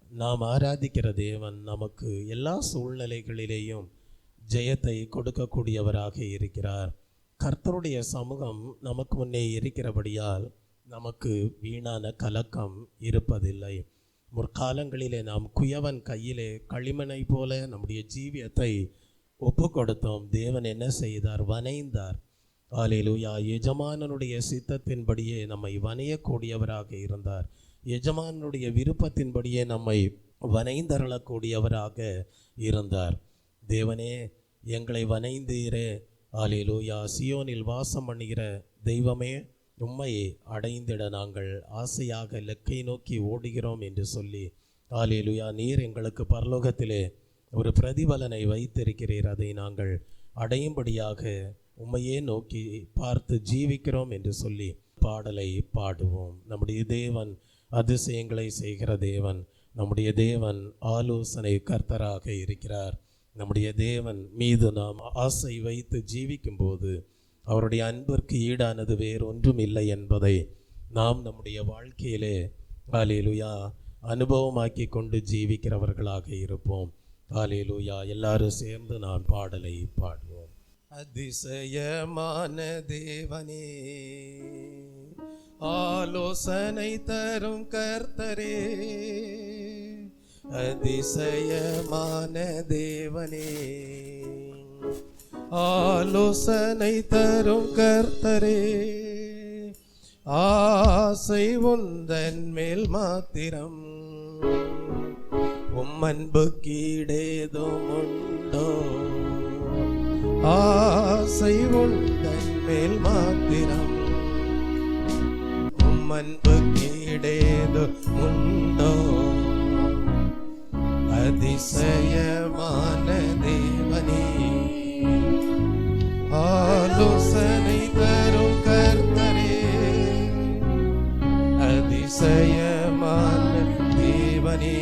நாம் ஆராதிக்கிற தேவன் நமக்கு எல்லா சூழ்நிலைகளிலேயும் ஜெயத்தை கொடுக்கக்கூடியவராக இருக்கிறார். கர்த்தருடைய சமூகம் நமக்கு முன்னே இருக்கிறபடியால் நமக்கு வீணான கலக்கம் இருப்பதில்லை. முற்காலங்களிலே நாம் குயவன் கையிலே களிமணை போல நம்முடைய ஜீவியத்தை ஒப்பு கொடுத்தோம். தேவன் என்ன செய்தார்? வனைந்தார். அல்லேலூயா. எஜமானனுடைய சித்தத்தின்படியே நம்மை வனையக்கூடியவராக இருந்தார். எஜமானுடைய விருப்பத்தின்படியே நம்மை வனைந்தருளக்கூடியவராக இருந்தார். தேவனே, எங்களை வனைந்தீரே. அல்லேலூயா. சியோனில் வாசம் பண்ணுகிற தெய்வமே, உம்மை அடைந்திட நாங்கள் ஆசையாக லெக்கை நோக்கி ஓடுகிறோம் என்று சொல்லி, அல்லேலூயா, நீர் எங்களுக்கு பரலோகத்திலே ஒரு பிரதிபலனை வைத்திருக்கிறீர், அதை நாங்கள் அடையும்படியாக உம்மையே நோக்கி பார்த்து ஜீவிக்கிறோம் என்று சொல்லி பாடலை பாடுவோம். நம்முடைய தேவன் அதிசயங்களை செய்கிற தேவன். நம்முடைய தேவன் ஆலோசனை கர்த்தராக இருக்கிறார். நம்முடைய தேவன் மீது நாம் ஆசை வைத்து ஜீவிக்கும் போது அவருடைய அன்பிற்கு ஈடானது வேறொன்றும் இல்லை என்பதை நாம் நம்முடைய வாழ்க்கையிலே அல்லேலூயா அனுபவமாக்கி கொண்டு ஜீவிக்கிறவர்களாக இருப்போம். அல்லேலூயா. எல்லாரும் சேர்ந்து நான் பாடலை பாடுவோம். அதிசயமான தேவனே, ஆலோசனை தரும் கர்த்தரே, அதிசயமான தேவனே, ஆலோசனை தரும் கர்த்தரே, ஆசை உந்தன் மேல் மாத்திரம், உம்மன்புக்கீடேதும் உண்டோ, ஆசை உந்தன் மேல் மாத்திரம், உம்மன்புக்கீடேதும் உண்டோ, அதிசயமான தேவனே, ஆலோசனை தரும் கர்த்தரே, அதிசயமான தேவனே,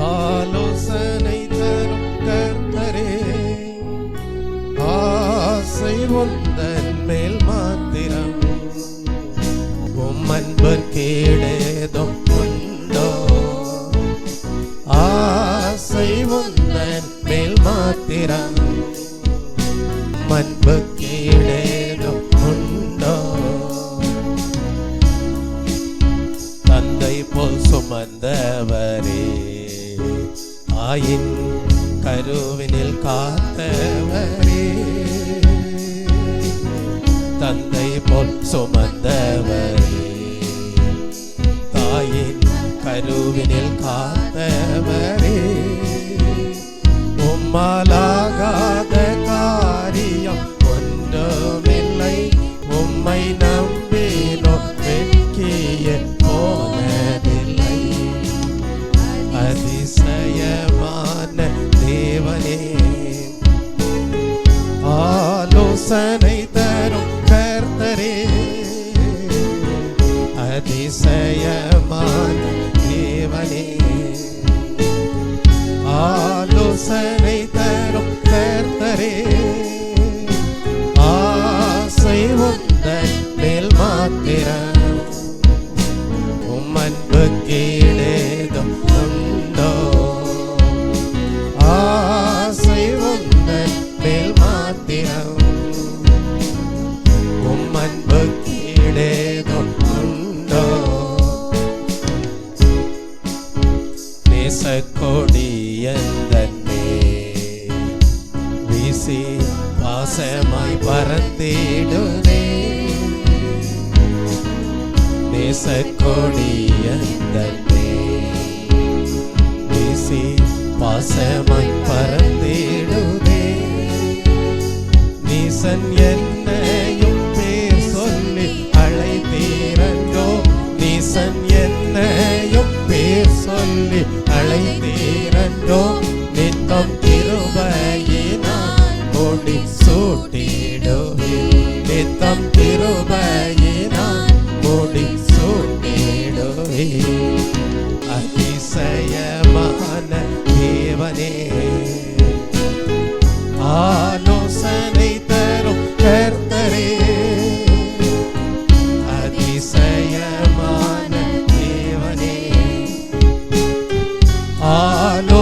ஆலோசனை தரும் கர்த்தரே, ஆசை உந்தன் மேல் மாத்திரம், உம்மன்புக்கீடேதும் உண்டோ, ஆசை உந்தன் மேல் மாத்திரம், உம்மன்புக்கீடேதும் உண்டோ, தந்தை போல் சுமந்தவரே, ஆயின் கருவினில் காத்தவரே, தந்தை போல் சுமந்தவரே, தாயின் கருவினில் காத்தவரே, உம்மாலாகாத காரியம் ஒன்றுமில்லை, உம்மை நம்பினோ வெட்கிய போனதில்லை, அதிசயமான தேவனே, ஆலோசனை தரும் கர்த்தரே, அதிசயமான தேவனே, ஆலோசனை தரும் கர்த்தரே, ஆசை உந்தன் மேல் மாத்திரம், உம்மன்புக்கீடேதும் உண்டோ, ஆசை உந்தன் மேல் மாத்திரம், உம்மன்புக்கீடேதும் உண்டோ, நேசக்கொடியந்தன் மேல் வீசி பாசமாய் பறந்திடுவே, நேசக்கொடியந்தன் மேல் வீசி பாசமாய் பறந்திடுவே, நீசன் என்னையும் பேர் சொல்லி அழைத்தீரன்றோ, நீசன் என்னையும் பேர் சொல்லி அழைத்தீரன்றோ, நித்தம் கிருபையினால் கொடி சூட்டிடுவே, நித்தம் கிருபையினால் கொடி சூட்டிடுவே, அதிசயமான தேவனே, ஆலோசனை தரும் கர்த்தரே, அதிசயமான தேவனே,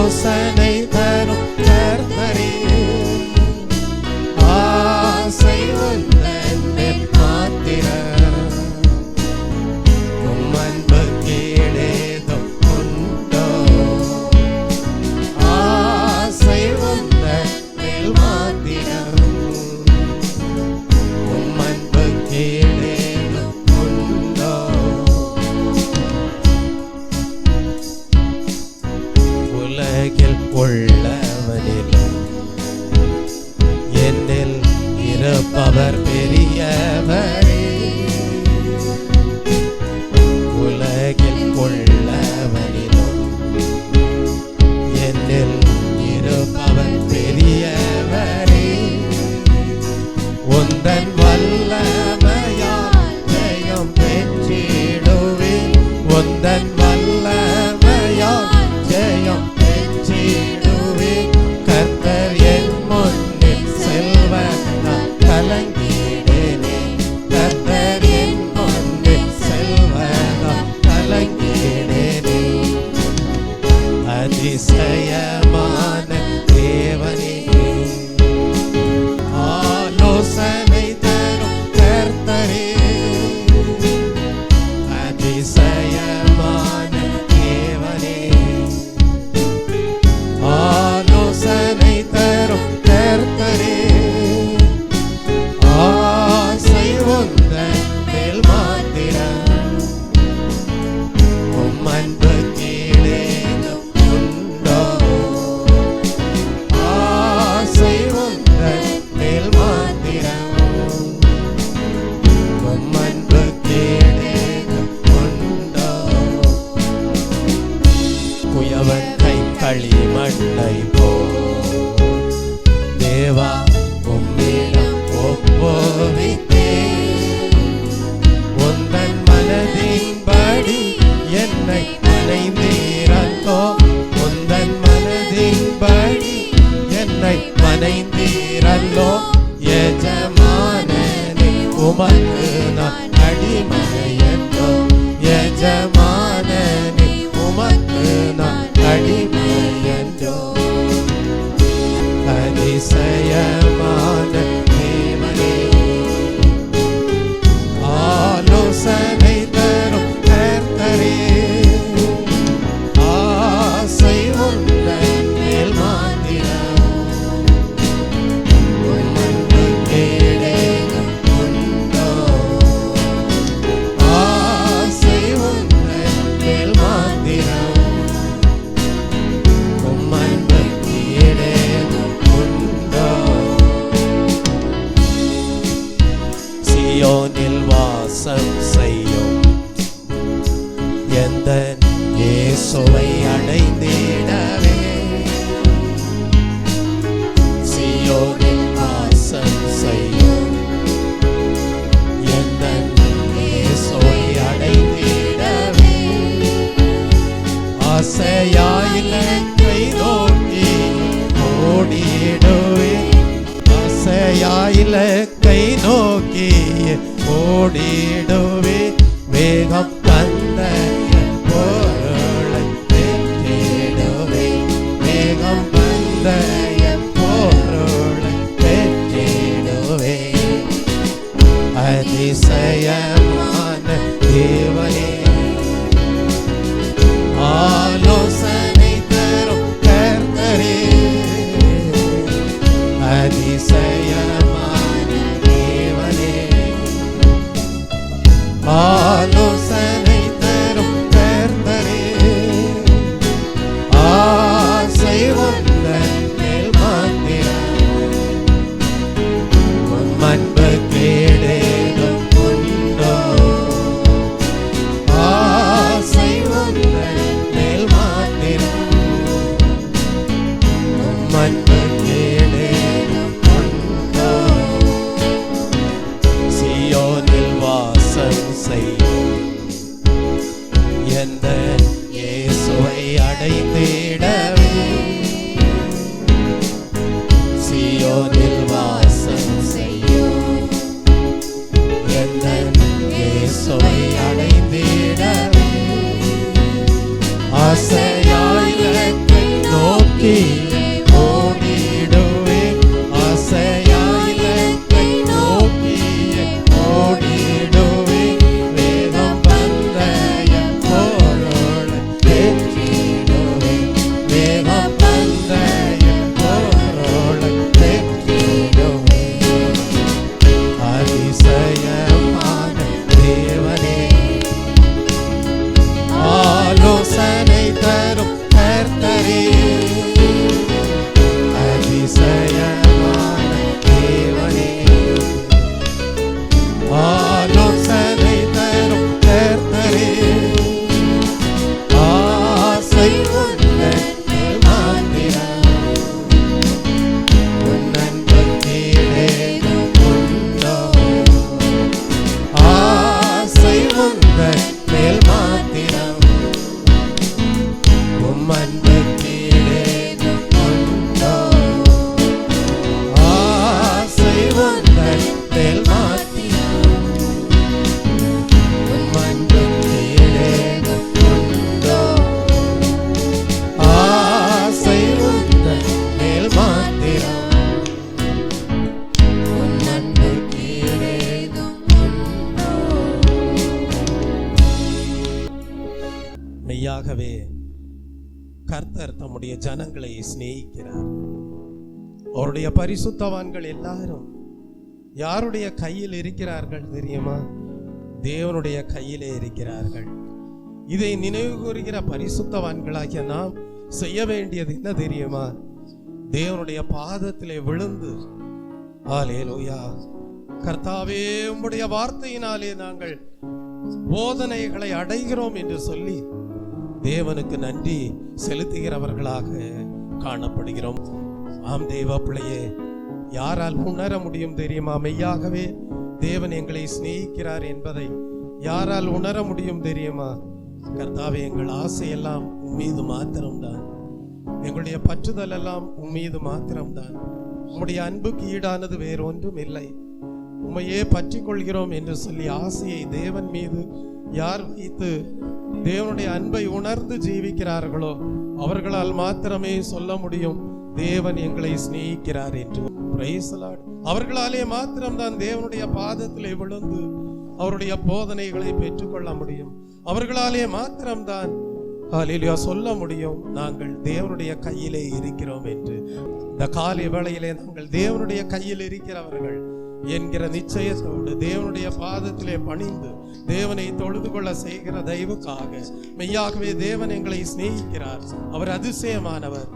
ஆலோசனை தரும் கர்த்தரே ஆசை உந்தன்மேல் மாத்திரம் உம் அன்பு கேடேதும் உண்டோ ஆசை உந்தன்மேல் மாத்திரம் உம் அன்பு கேடேதும் உண்டோ உலகில் உள்ளவனிலும் என்னில் இருப்பவர் பெரியவரே உலகில் உள்ளவனிலும் என்னில் இருப்பவர் பெரியவரே உந்தன் வல்லமையால் ஜெயம் பெற்றிடுவேன் உந்தன் வல்லமையால் ஜெயம் பெற்றிடுவேன் கர்த்தர் என் முன்னில் செல்வர் நான் கலங்கிடேனே கர்த்தர் என் முன்னில் செல்வர் நான் கலங்கிடேனே அதிசயமான தேவனே ஆலோசனை தரும் கர்த்தரே அதிசயமான தேவனே ஆலோசனை தரும் கர்த்தரே ஆசை உந்தன் மேல் மாத்திரம் உம் அன்பு கேடேதும் உண்டோ ஆசை உந்தன் மேல் மாத்திரம் உம் அன்பு கேடேதும் உண்டோ குயவன் கை களிமண்ணை போ தேவா உம்மிடம் ஒப்புவித்தே உந்தன் மனதின்படி என்னை மனைந்தீரல்லோ உந்தன் மனதின்படி என்னை மனைந்தீரல்லோ எஜமானனே உமக்கு நான் அடிமையன்றோ எஜமானனே உமக்கு நான் அடிமையன்றோ அதிசயமான தேவனே ஆலோசனை தரும் கர்த்தரே ஆசை உந்தன் மேல் மாத்திரம் உம் அன்பு கேடேதும் உண்டோ ஆசை உந்தன் மேல் மாத்திரம் உம் அன்பு கேடேதும் உண்டோ சியோனில் வாசம் செய்யும் எந்தன் இயேசுவை அடைந்திடவே சியோனில் வாசம் செய்யும் எந்தன் இயேசுவை அடைந்திடவே ஆசையாயிலங்கை நோக்கி ஓடிடுவேன் ஆசையாயிலக்கை நோக்கி ஓடிடுவே வேகம் தந்த என் பொருளை பெற்றிடுவே வேகம் தந்த என் பொருளை பெற்றிடுவே அதிசயமான தேவனே ஆலோசனை தரும் கர்த்தரே அதிசயமான தேவனே ஆலோசனை தரும் கர்த்தரே ஆசை உந்தன் மேல் மாத்திரம் உம் அன்பு கேடேதும் உண்டோ ஆசை உந்தன் மேல் மாத்திரம் உம் அன்பு கேடேதும் உண்டோ சியோனில் வாசம் செய்யும் எந்தன் இயேசுவை அடைந்திடவே சியோனில் வாசம் செய்யும் எந்தன் இயேசுவை அடைந்திடவே ஆசையாய் இலக்கை நோக்கி நோக்கி ஓடிடுவேன், ஆசையாயிலத்தை நோக்கி ஓடிடுவேன், வேகம் பந்தயம் போரோட வெற்றிடுவேன், வேகம் பந்தயம் போரோட வெற்றிடுவேன். அதிசயமான தேவனே, ஆலோசனை தரும் கர்த்தரே, அதிசயமான தேவனே, ஆலோசனை தரும் கர்த்தரே, ஆசை உன்னதத்தில் மாத்திரம் உன்னன்பத்தேதும் உண்டோ, ஆசை உன்னதத்தில் மாத்திரம் உம்மன்பத்தேதும் உண்டோ, ஆசை உன்னதத்தில் மாத்திரம் உம்மன்பத்தேதும் உண்டோ, ஆசை உன்னதத்தில் மாத்திரம் உம்மன்பத்தேதும் உண்டோ. மெய்யாகவே கர்த்தர் தம்முடைய ஜனங்களை சிநேகிக்கிறார். அவருடைய பரிசுத்தவான்கள் எல்லாரும் யாருடைய கையில் இருக்கிறார்கள் தெரியுமா? தேவனுடைய கையிலே இருக்கிறார்கள். இதை நினைவு கூறுகிற பரிசுத்தவான்களாகிய நாம் செய்ய வேண்டியது என்ன தெரியுமா? தேவனுடைய பாதத்திலே விழுந்து, ஹல்லேலூயா, கர்த்தாவே உம்முடைய வார்த்தையினாலே நாங்கள் போதனைகளை அடைகிறோம் என்று சொல்லி தேவனுக்கு நன்றி செலுத்துகிறவர்களாக காணப்படுகிறோம். ஆம் தேவ பிள்ளையே, யாரால் உணர முடியும் தெரியுமா? மெய்யாகவே தேவன் எங்களை சிநேகிக்கிறார் என்பதை யாரால் உணர முடியும் தெரியுமா? கர்த்தாவே, எங்கள் ஆசையெல்லாம் உம்மீது மாத்திரம்தான், எங்களுடைய பற்றுதல் எல்லாம் உம்மீது மாத்திரம்தான். உம்முடைய அன்புக்கு ஈடானது வேறொன்றும் இல்லை. உம்மையே பற்றி கொள்கிறோம் என்று சொல்லி ஆசையை தேவன் மீது யார் வைத்து தேவனுடைய அன்பை உணர்ந்து ஜீவிக்கிறார்களோ அவர்களால் மாத்திரமே சொல்ல முடியும் தேவன் எங்களை சிநேகிக்கிறார் என்று. Praise the Lord. அவர்களாலே மாத்திரம்தான் தேவனுடைய பாதத்திலே விழுந்து அவருடைய போதனைகளை பெற்றுக்கொள்ள முடியும். அவர்களாலே மாத்திரம்தான் ஹல்லேலூயா சொல்ல முடியும் நாங்கள் தேவனுடைய கையிலே இருக்கிறோம் என்று. இந்த காலை வேளையிலே நாங்கள் தேவனுடைய கையில் இருக்கிறவர்கள் என்கிற நிச்சயத்தோடு தேவனுடைய பாதத்திலே பணிந்து தேவனை தொழுது கொள்ள செய்கிற தயவுக்காக மெய்யாகவே தேவன் எங்களை சிநேகிக்கிறார். அவர் அதிசயமானவர்,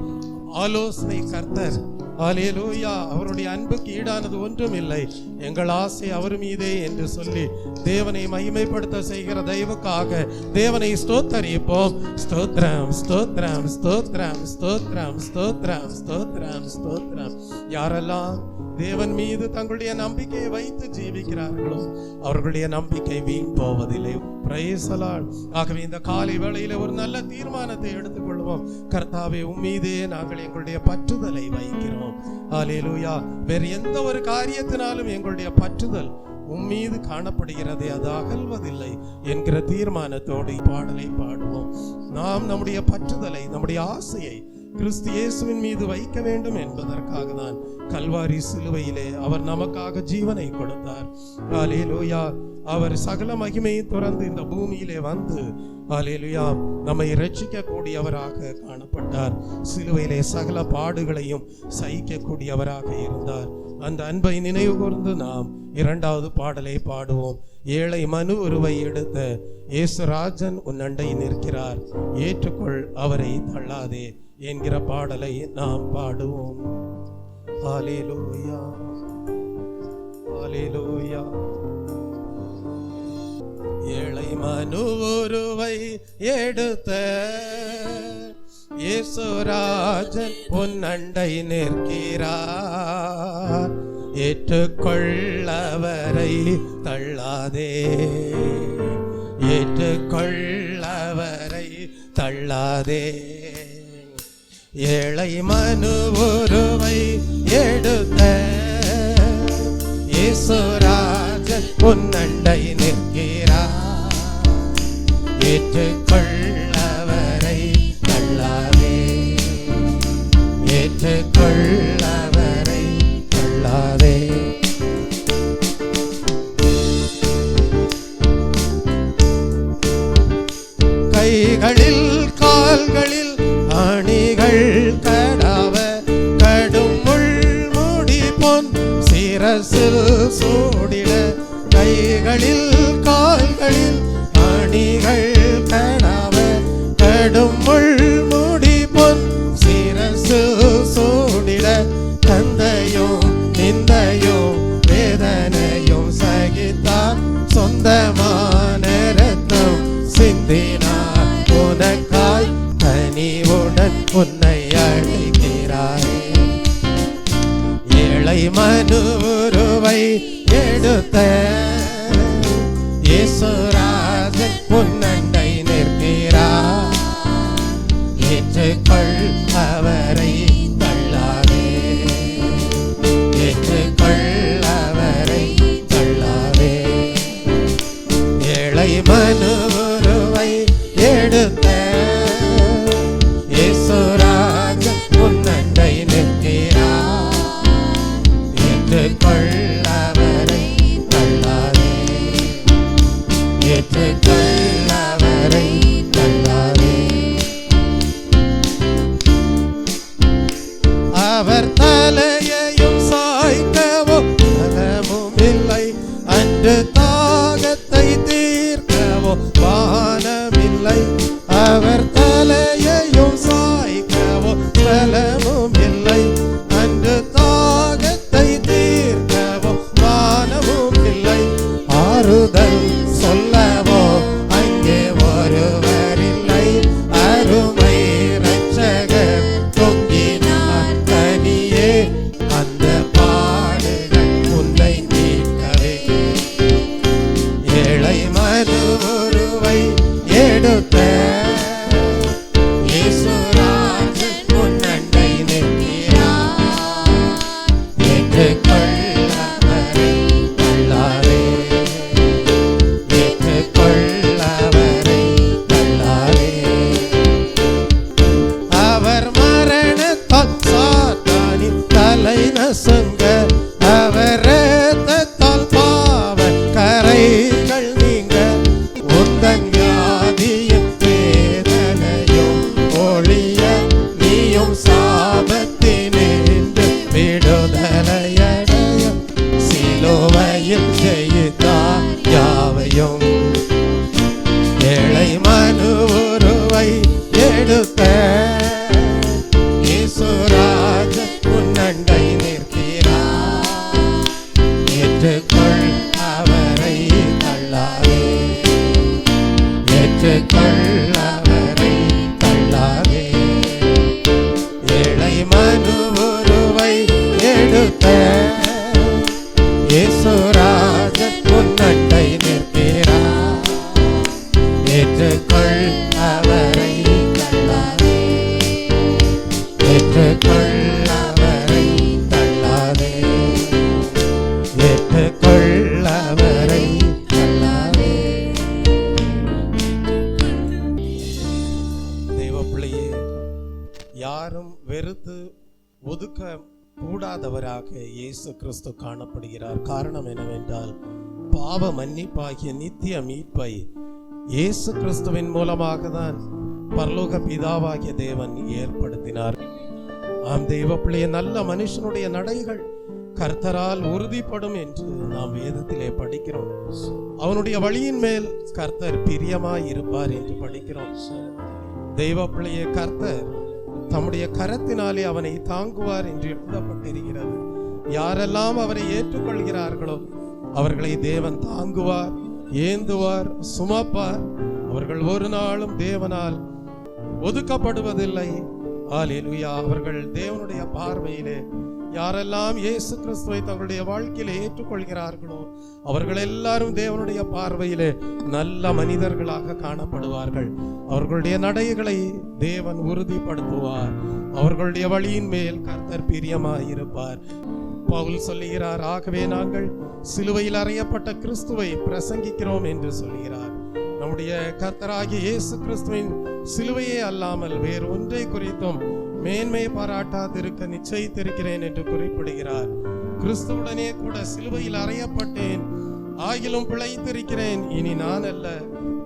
ஆலோசனை கர்த்தர். ஹல்லேலூயா. அவருடைய அன்புக்கு ஈடானது ஒன்றும் இல்லை. எங்கள் ஆசை அவர் மீதே என்று சொல்லி தேவனை மகிமைப்படுத்த செய்கிற தயவுக்காக தேவனை ஸ்தோத்தரிப்போம். ஸ்தோத்ரம், ஸ்தோத்ரம், ஸ்தோத்ரம், ஸ்தோத்ரம், ஸ்தோத்ரம், ஸ்தோத்ரம், ஸ்தோத்ரம். யாரெல்லாம் தேவன் மீது தங்களுடைய நம்பிக்கையை வைத்து ஜீவிக்கிறார்களோ அவர்களுடைய நம்பிக்கை வீண் போவதில்லை. Price the Lord. ஆகவே இந்த காலை வேளையில ஒரு நல்ல தீர்மானத்தை எடுத்துக்கொள்வோம். கர்த்தாவே, உம்மீதே நாங்கள் எங்களுடைய பற்றுதலை வைக்கிறோம். ஹல்லேலூயா. வேறு எந்த ஒரு காரியத்தினாலும் எங்களுடைய பற்றுதல் உம்மீது காணப்படுகிறதே, அது அகல்வதில்லை என்கிற தீர்மானத்தோடு பாடலை பாடுவோம். நாம் நம்முடைய பற்றுதலை, நம்முடைய ஆசையை கிறிஸ்து இயேசுவின் மீது வைக்க வேண்டும் என்பதற்காக தான் கல்வாரி சிலுவையிலே அவர் நமக்காக ஜீவனை கொடுத்தார். ஹல்லேலூயா. அவர் சகல மகிமையை துறந்து இந்த பூமியிலே வந்து ஹல்லேலூயா நம்மை இரட்சிக்க கூடியவராக காணப்பட்டார். சிலுவையிலே சகல பாடுகளையும் சகிக்க கூடியவராக இருந்தார். அந்த அன்பை நினைவு கூர்ந்து நாம் இரண்டாவது பாடலை பாடுவோம். ஏழை மனு உருவை எடுத்த இயேசுராஜன் உன் அண்டை நிற்கிறார், ஏற்றுக்கொள் அவரை தள்ளாதே என்கிற பாடலை நாம் பாடுவோம். ஹல்லேலூயா, ஹல்லேலூயா. ஏழை மனு உருவை எடுத்த இயேசுராஜன் உன் அண்டை நிற்கிறார், ஏற்றுக்கொள்ளவரை தள்ளாதே, ஏற்றுக்கொள்ளவரை தள்ளாதே. ஏழை மனு உருவை எடுத்த இயேசுராஜன் உன் அண்டை நிற்கிறார், ஏற்றுக்கொள்ளவரை தள்ளாதே. கைகளில் கால்களில் அணிகள் கடாவ கடும் முள்முடி பொன் சிரசில் சூடிட கைகளில் கால்களில் அணிகள் கடாவ கடும் முள்முடி பொன் சிரசில் சூடிட தந்தையும் நிந்தையும் வேதனையும் சகித்தார் சொந்தமான ரத்தம் சிந்தினார் உனக்காய் கனிவுடன் உன்னை அழைக்கிறார் ஏழை மனுவுருவை எடுத்த இயேசுராஜன் உன்னண்டை நிற்கிறார் ஏற்றுக்கொள் அவரை தள்ளாதே ஏற்றுக்கொள் அவரை தள்ளாதே ஏழை மனுவுருவை எடுத்த இயேசுராஜன் உன்னண்டை நிற்கிறார் ஏற்றுக்கொள் அவரை தள்ளாதே ஏற்றுக்கொள் அவரை தள்ளாதே அவர் தலையையும் சாய்க்கவோ பலமும் இல்லை அன்று தாகத்தை தீர்க்கவோ வானமில்லை அவர் தலையையும் சாய்க்கவோ பலமும் இல்லை அன்று தாகத்தை தீர்க்கவோ வானமும் இல்லை ஆறுதல் சொல்லவோ அங்கே ஒருவரில்லை அருமை இரட்சகர் தொங்கினார் தனியே அந்த பாடுகள் உன்னை நீக்கவே ஏழை மனுவுருவை எடுத்த இயேசுராஜன் உன்னண்டை நிற்கிறார் ஏற்றுக்கொள் அவரை தள்ளாதே ஏற்றுக்கொள் அவரை தள்ளாதே அவர் மரணத்தால் சாத்தானின் தலை நசுங்க அவர் இரத்தத்தால் பாவ கரைகள் நீங்க உந்தன் வியாதியின் வேதனையும் ஒழிய நீயும் சாபத்தினின்று விடுதலையடைய சிலுவையில் ஜெயித்தார் யாவையும் ஏழை மனுவுருவை எடுத்த இயேசுராஜன் உன்னண்டை நிற்கிறார் ஏற்றுக்கொள் அவரை தள்ளாதே ஏற்றுக்கொள் அவரை தள்ளாதே ஏழை மனுவுருவை எடுத்த இயேசுராஜன் உன்னண்டை நிற்கிறார் ஏற்றுக்கொள் அவரை தள்ளாதே ஏற்றுக்கொள் அவரை தள்ளாதே ஏற்றுக்கொள் அவரை தள்ளாதே தெய்வப்பிள்ளையே யாரும் வெறுத்து ஒதுக்க கூடாதவராக இயேசு கிறிஸ்து காணப்படுகிறார். காரணம் என்னவென்றால் பாவ மன்னிப்பாகிய நித்திய மீட்பை இயேசு கிறிஸ்துவின் மூலமாக தான் பரலோக பிதாவாகிய தேவன் ஏற்படுத்தினார். ஆம் தெய்வப்பிள்ளைய நல்ல மனுஷனுடைய நடைகள் கர்த்தரால் உறுதிப்படும் என்று நாம் வேதத்திலே படிக்கிறோம். அவனுடைய வழியின் மேல் கர்த்தர் பிரியமாய் இருப்பார் என்று படிக்கிறோம். தெய்வப்பிள்ளைய கர்த்தர் தம்முடைய கரத்தினாலே அவனை தாங்குவார் என்று எழுதப்பட்டிருக்கிறது. யாரெல்லாம் அவரை ஏற்றுக்கொள்கிறார்களோ அவர்களை தேவன் தாங்குவார், ஏந்துவார், சுமப்பார். அவர்கள் ஒரு நாளும் தேவனால் ஒதுக்கப்படுவதில்லை. அல்லேலூயா. அவர்கள் தேவனுடைய பார்வையிலே யாரெல்லாம் இயேசு கிறிஸ்துவை தங்களுடைய வாழ்க்கையில ஏற்றுக்கொள்கிறார்களோ அவர்கள் எல்லாரும் தேவனுடைய பார்வையிலே நல்ல மனிதர்களாக காணப்படுவார்கள். அவர்களுடைய நடைகளை தேவன் உறுதிப்படுத்துவார். அவர்களுடைய வழியின் மேல் கர்த்தர் பிரியமாயிருப்பார். பவுல் சொல்லுகிறார், ஆகவே நாங்கள் சிலுவையில் அறையப்பட்ட கிறிஸ்துவை பிரசங்கிக்கிறோம் என்று சொல்கிறார். நம்முடைய கர்த்தராகிய இயேசு கிறிஸ்துவின் சிலுவையே அல்லாமல் வேறு ஒன்றை குறித்தும் மேன்மை பாராட்டாதிருக்க நிச்சயித்திருக்கிறேன் என்று குறிப்பிடுகிறார். கிறிஸ்துவுடனே கூட சிலுவையில் அறையப்பட்டேன், ஆகிலும் பிழைத்திருக்கிறேன். இனி நான் அல்ல,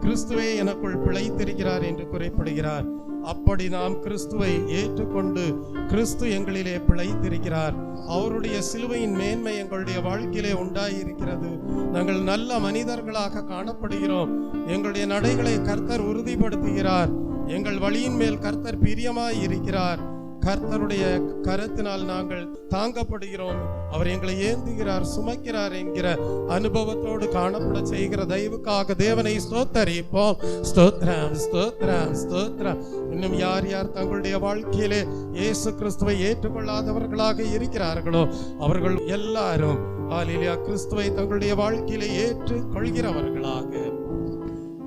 கிறிஸ்துவே எனக்குள் பிழைத்திருக்கிறார் என்று குறிப்பிடுகிறார். அப்படி நாம் கிறிஸ்துவை ஏற்றுக்கொண்டு கிறிஸ்து எங்களிலே பிழைத்திருக்கிறார். அவருடைய சிலுவையின் மேன்மை எங்களுடைய வாழ்க்கையிலே உண்டாயிருக்கிறது. நாங்கள் நல்ல மனிதர்களாக காணப்படுகிறோம். எங்களுடைய நடைகளை கர்த்தர் உறுதிப்படுத்துகிறார். எங்கள் வழியின் மேல் கர்த்தர் பிரியமாய் இருக்கிறார். கர்த்தருடைய கரத்தினால் நாங்கள் தாங்கப்படுகிறோம். அவர் எங்களை ஏந்துகிறார், சுமக்கிறார் என்கிற அனுபவத்தோடு காணப்பட செய்கிற தயவுக்காக தேவனை ஸ்தோத்தரிப்போம். ஸ்தோத்திரம், ஸ்தோத்திரம், ஸ்தோத்திரம். இன்னும் யார் யார் தங்களுடைய வாழ்க்கையிலே இயேசு கிறிஸ்துவை ஏற்றுக்கொள்ளாதவர்களாக இருக்கிறார்களோ அவர்கள் எல்லாரும் ஹல்லேலூயா கிறிஸ்துவை தங்களுடைய வாழ்க்கையிலே ஏற்றுக்கொள்கிறவர்களாக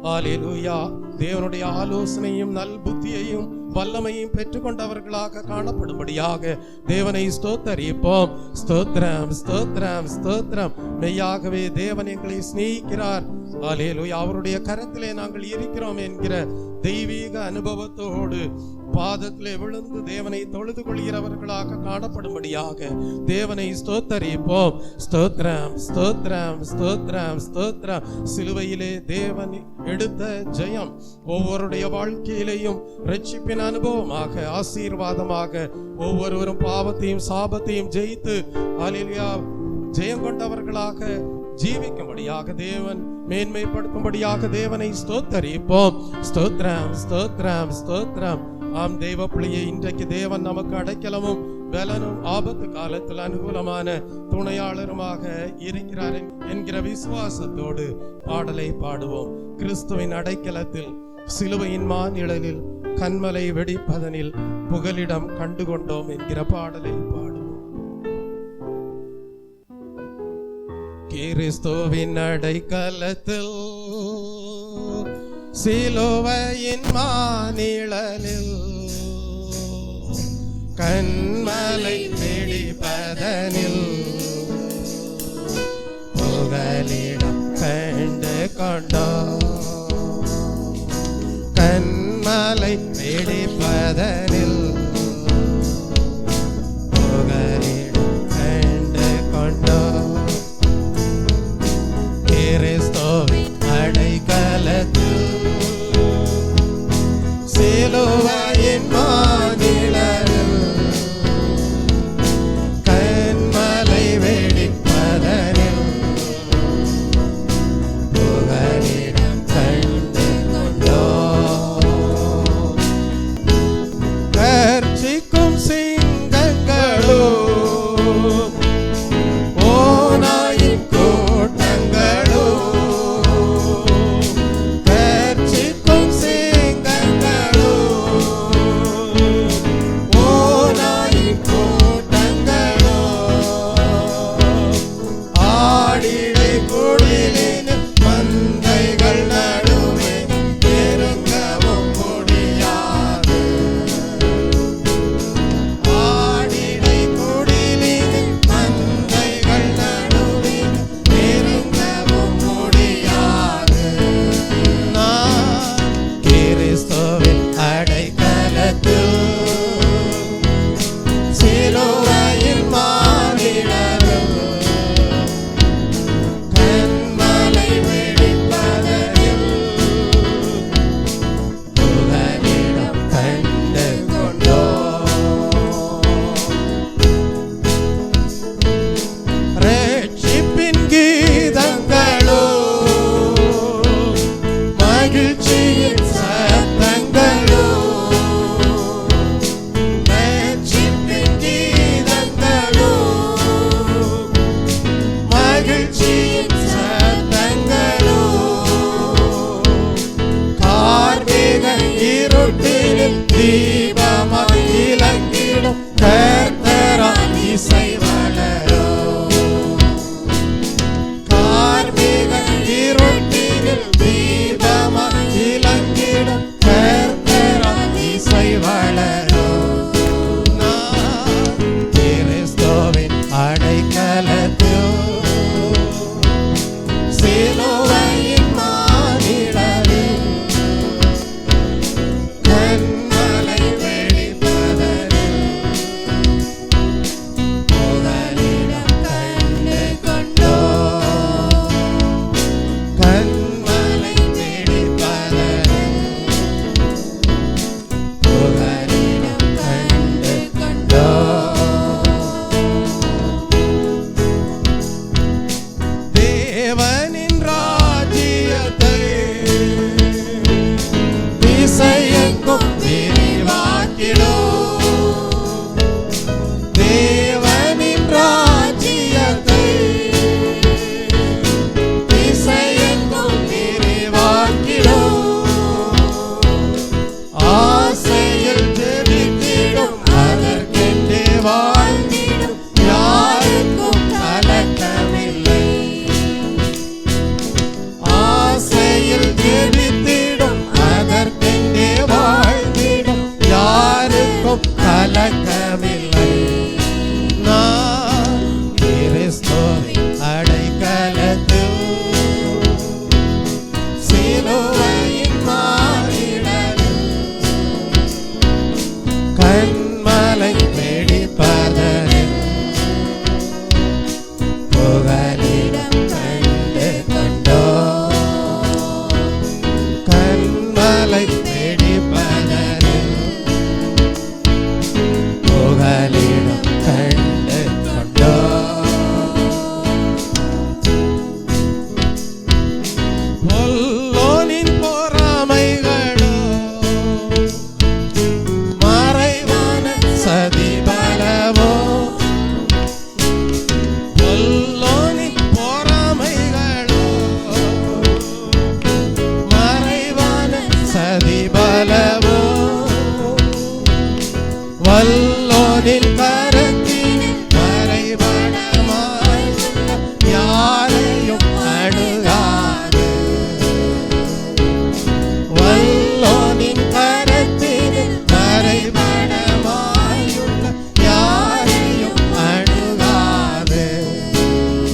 ஹல்லேலூயா தேவனுடைய ஆலோசனையும் நல் புத்தியையும் வல்லமையும் பெற்றுக்கொண்டவர்களாக காணப்படும்படியாக தேவனை ஸ்தோத்தரிப்போம். ஸ்தோத்திரம், ஸ்தோத்திரம், ஸ்தோத்திரம். மெய்யாகவே தேவன் எங்களை சிநேகிக்கிறார். ஹல்லேலூயா அவருடைய கரத்திலே நாங்கள் இருக்கிறோம் என்கிற தெய்வீக அனுபவத்தோடு பாதத்திலே விழுந்து தேவனை தொழுது கொள்கிறவர்களாக காணப்படும்படியாக தேவனை ஸ்தோத்தரிப்போம். ஸ்தோத்திரம், ஸ்தோத்திரம், ஸ்தோத்திரம், ஸ்தோத்திரம். சிலுவையிலே தேவன் எடுத்த ஜெயம் ஒவ்வொருடைய வாழ்க்கையிலேயும் ரட்சிப்பின் அனுபவமாக ஆசீர்வாதமாக ஒவ்வொருவரும் பாவத்தையும் சாபத்தையும் ஜெயித்து ஹல்லேலூயா ஜெயம் கொண்டவர்களாக ஜீவிக்கும்படியாக தேவன் மேன்மைப்படுத்தும்படியாக தேவனை ஸ்தோத்தரிப்போம். ஸ்தோத்திரம், ஸ்தோத்திரம், ஸ்தோத்திரம். ஆம் தெய்வ பிள்ளையை இன்றைக்கு தேவன் நமக்கு அடைக்கலமும் பலனும் ஆபத்து காலத்தில் அனுகூலமான துணையாளருமாக இருக்கிறார் என்கிற விசுவாசத்தோடு பாடலை பாடுவோம். கிறிஸ்துவின் அடைக்கலத்தில் சிலுவையின் மாநிழலில் கண்மலை வெடிப்பதனில் புகலிடம் கண்டுகொண்டோம் என்கிற பாடலை பாடுவோம். கிறிஸ்துவின் அடைக்கலத்தில் சிலுவையின் மாநிழலில் கண்மலை வெடிப்பதனில் புகலிடம் கண்டு கொண்டோம். கண்மலை வெடிப்பதனில் புகலிடம் கண்டு கொண்டோம். கிறிஸ்துவின் அடைக்கலத்தில் சிலுவையின் மாநிழலில் கண்மலை வெடிப்பதனில் புகலிடம் கண்டு கொண்டோம். கர்ச்சிக்கும் சிங்கங்களோ ஓநாயின் கூட்டங்களோ கர்ச்சிக்கும் சிங்கங்களோ ஓநாயின் கூட்டங்களோ ஆடிடை குடிலின் மந்தைகள் நடுவே நெருங்கவும் முடியாது. ஆடிடை குடிலின் மந்தைகள் நடுவே நெருங்கவும் முடியாது. நான் கிறிஸ்துவின் அடைக்கலத்தில் சிலுவையின் மாநிழலில் கண்மலை வெடிப்பதனில் புகலிடம் கண்டு கொண்டோம். ரட்சிப்பின் கீதங்களோ மகிழ்ச்சியின் சத்தங்களோ ரட்சிப்பின் கீதங்களோ மகிழ்ச்சியின் சத்தங்களோ கார்மேக இருட்டினில் தீபமாய் இலங்கிடும் கர்த்தரால் இசை வளரும். கார்மேக இருட்டினில் தீபமாய் இலங்கிடும் கர்த்தரால் இசை வளரும். நான் கிறிஸ்துவின் அடைக்கலத்தில் சிலுவையின் மாநிழலில் கண்மலை வெடிப்பதனில் வல்லோனின் கரத்தினில் மறைபடமாய் யாரையும் அணுகாது. வல்லோனின் கரத்தினில் மறைபடமாய் யாரையும் அணுகாது.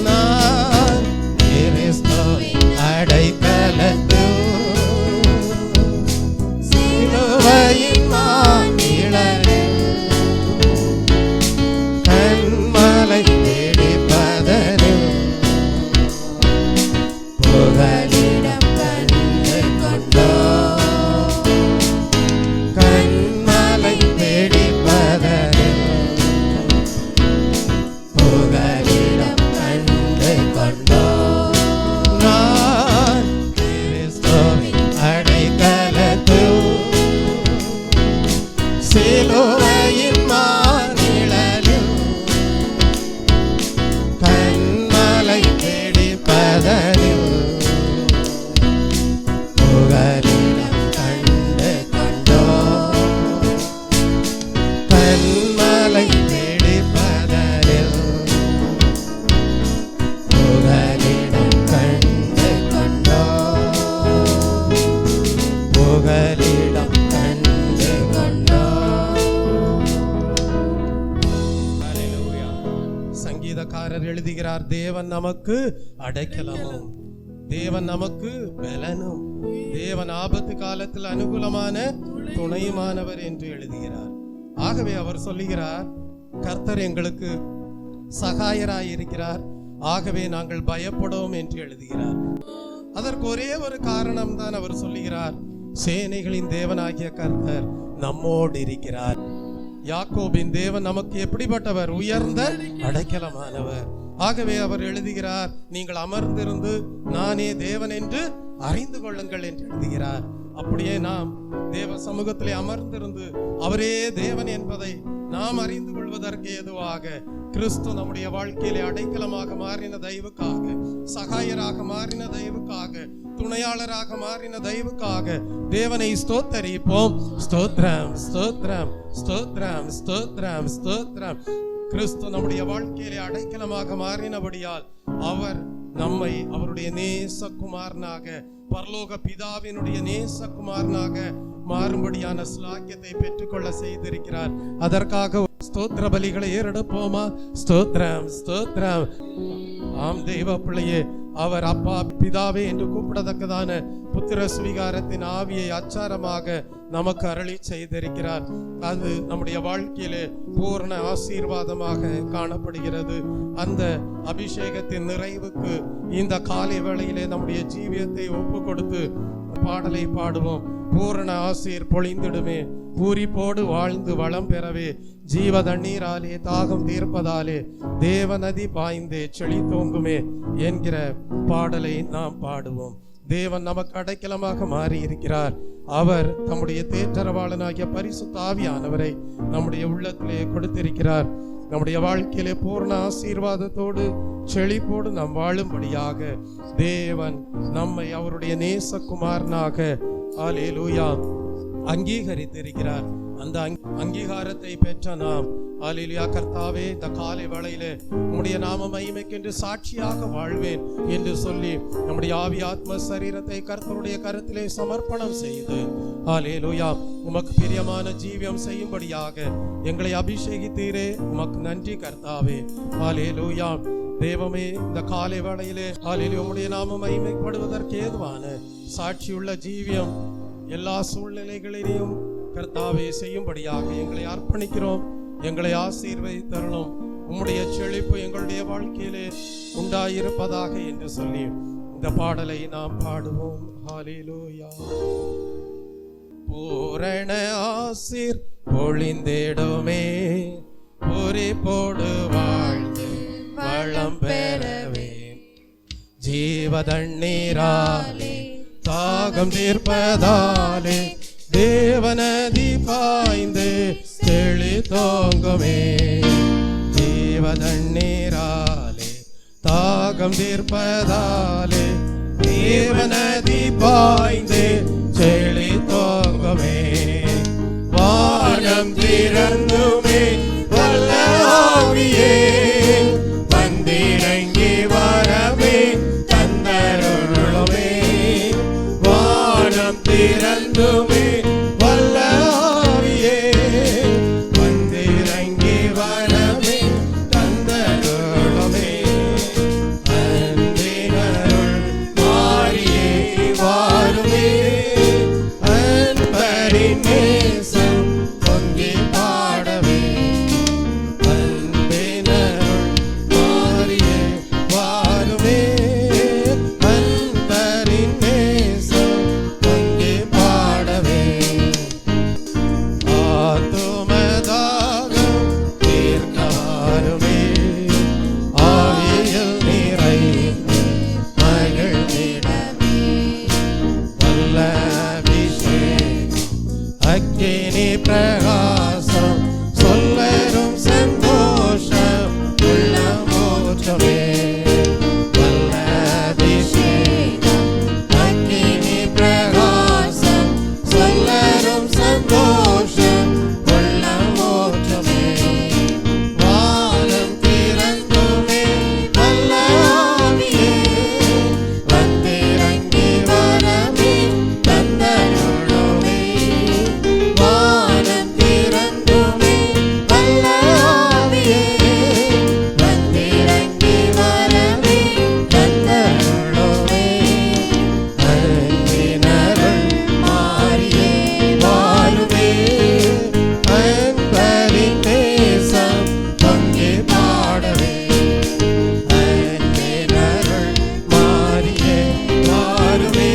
நான் கிறிஸ்துவின் அடைக்கலத்தில் சிலுவையின் மாநிழலில் கண்மலை பிடிப்பதனில் புகலிடம் கண்டு கொண்டோம். கண்மலை பிடிப்பதனில் புகலிடம் கண்டு கொண்டோம். நான் கிறிஸ்துவின் அடைக்கலத்தில் சிலுவையின் மாநிழலில் கண்மலை பிடிப்பதனில் புகலிடம் கண்டு கொண்டோம். கண்மலை பிடிப்பதனில் புகலிடம் கண்டு கொண்டோம். புகலிடம் கண்டு கொண்டோம். ஹல்லேலூயா. சங்கீதக்காரர் எழுதுகிறார், தேவன் நமக்கு அடைக்கலமும் தேவன் நமக்கு பலனும் தேவன் ஆபத்து காலத்தில் அனுகூலமான துணையுமானவர் என்று எழுதுகிறார். ஆகவே அவர் சொல்லுகிறார், கர்த்தர் எங்களுக்கு சகாயராய் இருக்கிறார், ஆகவே நாங்கள் பயப்படோம் என்று எழுதுகிறார். அதற்கு ஒரே ஒரு காரணம் தான் அவர் சொல்லுகிறார், சேனைகளின் தேவனாகிய கர்த்தர் நம்மோடு இருக்கிறார். யாக்கோபின் தேவன் நமக்கு எப்படிப்பட்டவர்? உயர்ந்த அடைக்கலமானவர். ஆகவே அவர் எழுதுகிறார், நீங்கள் அமர்ந்திருந்து நானே தேவன் என்று அறிந்து கொள்ளுங்கள் என்று எழுதுகிறார். அப்படியே நாம் தேவ சமூகத்திலே அமர்ந்திருந்து அவரே தேவன் என்பதை நாம் அறிந்து கொள்வதற்கு ஏதுவாக கிறிஸ்து நம்முடைய வாழ்க்கையிலே அடைக்கலமாக மாறின தயவுக்காக, சகாயராக மாறின தயவுக்காக, துணையாளராக மாறின தயவுக்காக தேவனை ஸ்தோத்தரிப்போம். ஸ்தோத்ரம் ஸ்தோத்ரம் ஸ்தோத்ரம் ஸ்தோத்ரம் ஸ்தோத்ரம். கிறிஸ்து நம்முடைய வாழ்க்கையிலே அடைக்கலமாக மாறினபடியால் அவர் நம்மை அவருடைய நேசகுமாரனாக, பரலோக பிதாவினுடைய நேசகுமாரனாக மாறும்படியான ஸ்லாக்கியத்தை பெற்றுக்கொள்ள செய்திருக்கிறார். அதற்காக ஸ்தோத்திர பலிகளை ஏறெடுப்போமா? ஸ்தோத்ரம் ஸ்தோத்ரம். ஆம் தெய்வ பிள்ளையே, அவர் அப்பா பிதாவே என்று கூப்பிடத்தக்கதான புத்திர சுவிகாரத்தின் ஆவியை அச்சாரமாக நமக்கு அருளி செய்திருக்கிறார். அது நம்முடைய வாழ்க்கையிலே பூர்ண ஆசீர்வாதமாக காணப்படுகிறது. அந்த அபிஷேகத்தின் நிறைவுக்கு இந்த காலை வேளையிலே நம்முடைய ஜீவியத்தை ஒப்பு கொடுத்து பாடலை பாடுவோம். பூரண ஆசீர் பொழிந்திடுமே, பூரிப்போடு வாழ்ந்து வளம் பெறவே, ஜீவ தண்ணீராலே தாகம் தீர்ப்பதாலே தேவநதி பாய்ந்தே செழி தோங்குமே என்கிற பாடலை நாம் பாடுவோம். தேவன் நமக்கு அடைக்கலமாக மாறி இருக்கிறார். அவர் தம்முடைய தேற்றரவாளனாகிய பரிசுத்த ஆவியானவரை நம்முடைய உள்ளத்திலே கொடுத்திருக்கிறார். நம்முடைய வாழ்க்கையிலே பூர்ண ஆசீர்வாதத்தோடு செழிப்போடு நாம் வாழும்படியாக தேவன் நம்மை அவருடைய நேசகுமாரனாக அல்லேலூயா அங்கீகரித்திருக்கிறார். அந்த அங்கீகாரத்தை பெற்ற நாம் அல்லேலூயா கர்த்தாவே, இந்த காலை வேளையிலே உம்முடைய நாம மகிமைக்கென்று சாட்சியாக வாழ்வேன் என்று சொல்லி நம்முடைய ஆவி ஆத்ம சரீரத்தை கர்த்தருடைய கருத்திலே சமர்ப்பணம் செய்து அல்லேலூயா உமக்கு பிரியமான ஜீவியம் செய்யும்படியாக எங்களை அபிஷேகித்தீரே, உமக்கு நன்றி கர்த்தாவே. அல்லேலூயா தேவமே, இந்த காலை வேளையிலே அல்லேலூயா உம்முடைய நாம மகிமைப்படுவதற்கு ஏதுவான சாட்சியுள்ள ஜீவியம் எல்லா சூழ்நிலைகளிலும் கர்த்தாவே செய்யும்படியாக எங்களை அர்ப்பணிக்கிறோம். எங்களை ஆசீர்வதித்தருளும். உம்முடைய செழிப்பு எங்களுடைய வாழ்க்கையிலே உண்டாயிருப்பதாக என்று சொல்லி இந்த பாடலை நாம் பாடுவோம். ஹல்லேலூயா. பூரண ஆசீர் பொழிந்திடுமே, பூரிப்போடு வாழ்ந்து வளம் பெறவே, ஜீவ தண்ணீராலே தாகம் தீர்ப்பதாலே தேவநதி பாய்ந்து செழி தோங்குமே, ஜீவ தண்ணீராலே தாகம் தீர்ப்பதாலே தேவநதி பாய்ந்து செழி தோங்குமே, வானம் திறந்துமே வல்ல ஆவியே வந்திறங்கி வரவே தந்தருளுமே. வானம் திறந்துமே வல்ல ஆவியே வந்திறங்கி வரவே தந்தருளுமே. அன்பினருள் மாறியே வாருமே. அன்பரின் நேசம் பொங்கி பாடவே. அன்பினருள் மாறியே வாருமே. அன்பரின் நேசம் பொங்கி பாடவே. ஆத்துமதாகம் தீர்க்க வாருமே. ஆவியில் நிறைந்து மகிழ்ந்திடவே. வல்ல அபிஷேகம் அக்கினி பிரகாசம் சொல்லரும் சந்தோஷம் உள்ளமோற்றமே. வல்ல அபிஷேகம் அக்கினி பிரகாசம் சொல்லரும் சந்தோஷம் உள்ளமோற்றமே. வானம் திறந்துமே வல்ல ஆவியே வந்திறங்கி வரவே தந்தருளுமே. வானம் திறந்துமே வல்ல ஆவியே வந்திறங்கி வரவே தந்தருளுமே. அன்பினருள் மாறியே வாருமே. அன்பரின் நேசம் பொங்கி பாடவே. அன்பினருள் மாறியே வாருமே.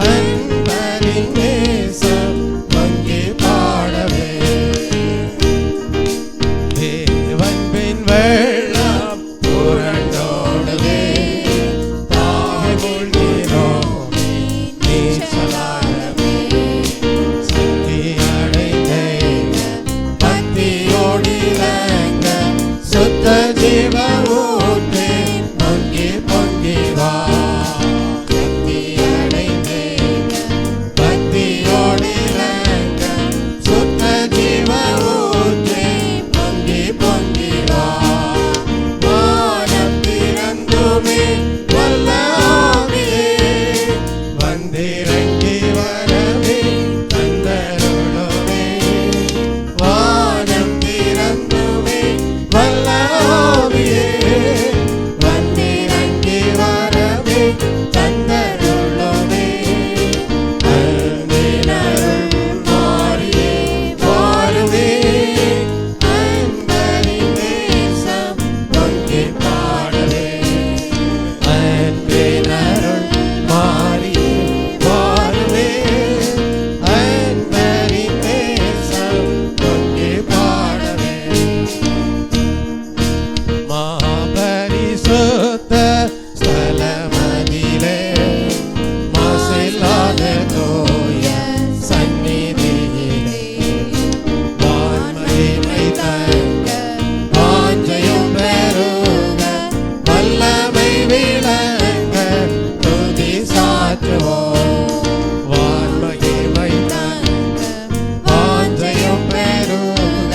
அன்பரின் நேசம் பொங்கி பாடவே. தேவன்பின் வெள்ளம் புரண்டோடுவே. தாய் மூழ்கினோமே நீச்சலாடவே. சக்தி அடைந்தேங்க பக்தியோடிலங்க சுத்த ஜீவ ஊற்று பொங்கி பொங்கி வா. சக்தி அடைந்தேங்க பக்தியோடிலங்க சுத்த ஜீவ ஊற்று பொங்கி பொங்கி வா. வானம் திறந்துமே வல்ல ஆவியே வந்திறங்கி வரவே தந்தருளுமே. வானம் திறந்துமே வல்ல ஆவியே வந்திறங்கி வரவே தந்தருளுமே. அன்பினருள் மாறியே வாருமே. அன்பரின் நேசம் பொங்கி பாடவே. அன்பினருள் மாறியே வாருமே. அன்பரின் நேசம் பொங்கி பாடவே. மகாபரிசுத்த ஸ்தலமதிலே மாசில்லாத தூய சந்நிதியிலே வான்மகிமை தங்க வாஞ்சையும் பெருக வல்லமை விளங்க துதி சாற்றுவோம். வான்மகிமை தங்க வாஞ்சையும் பெருக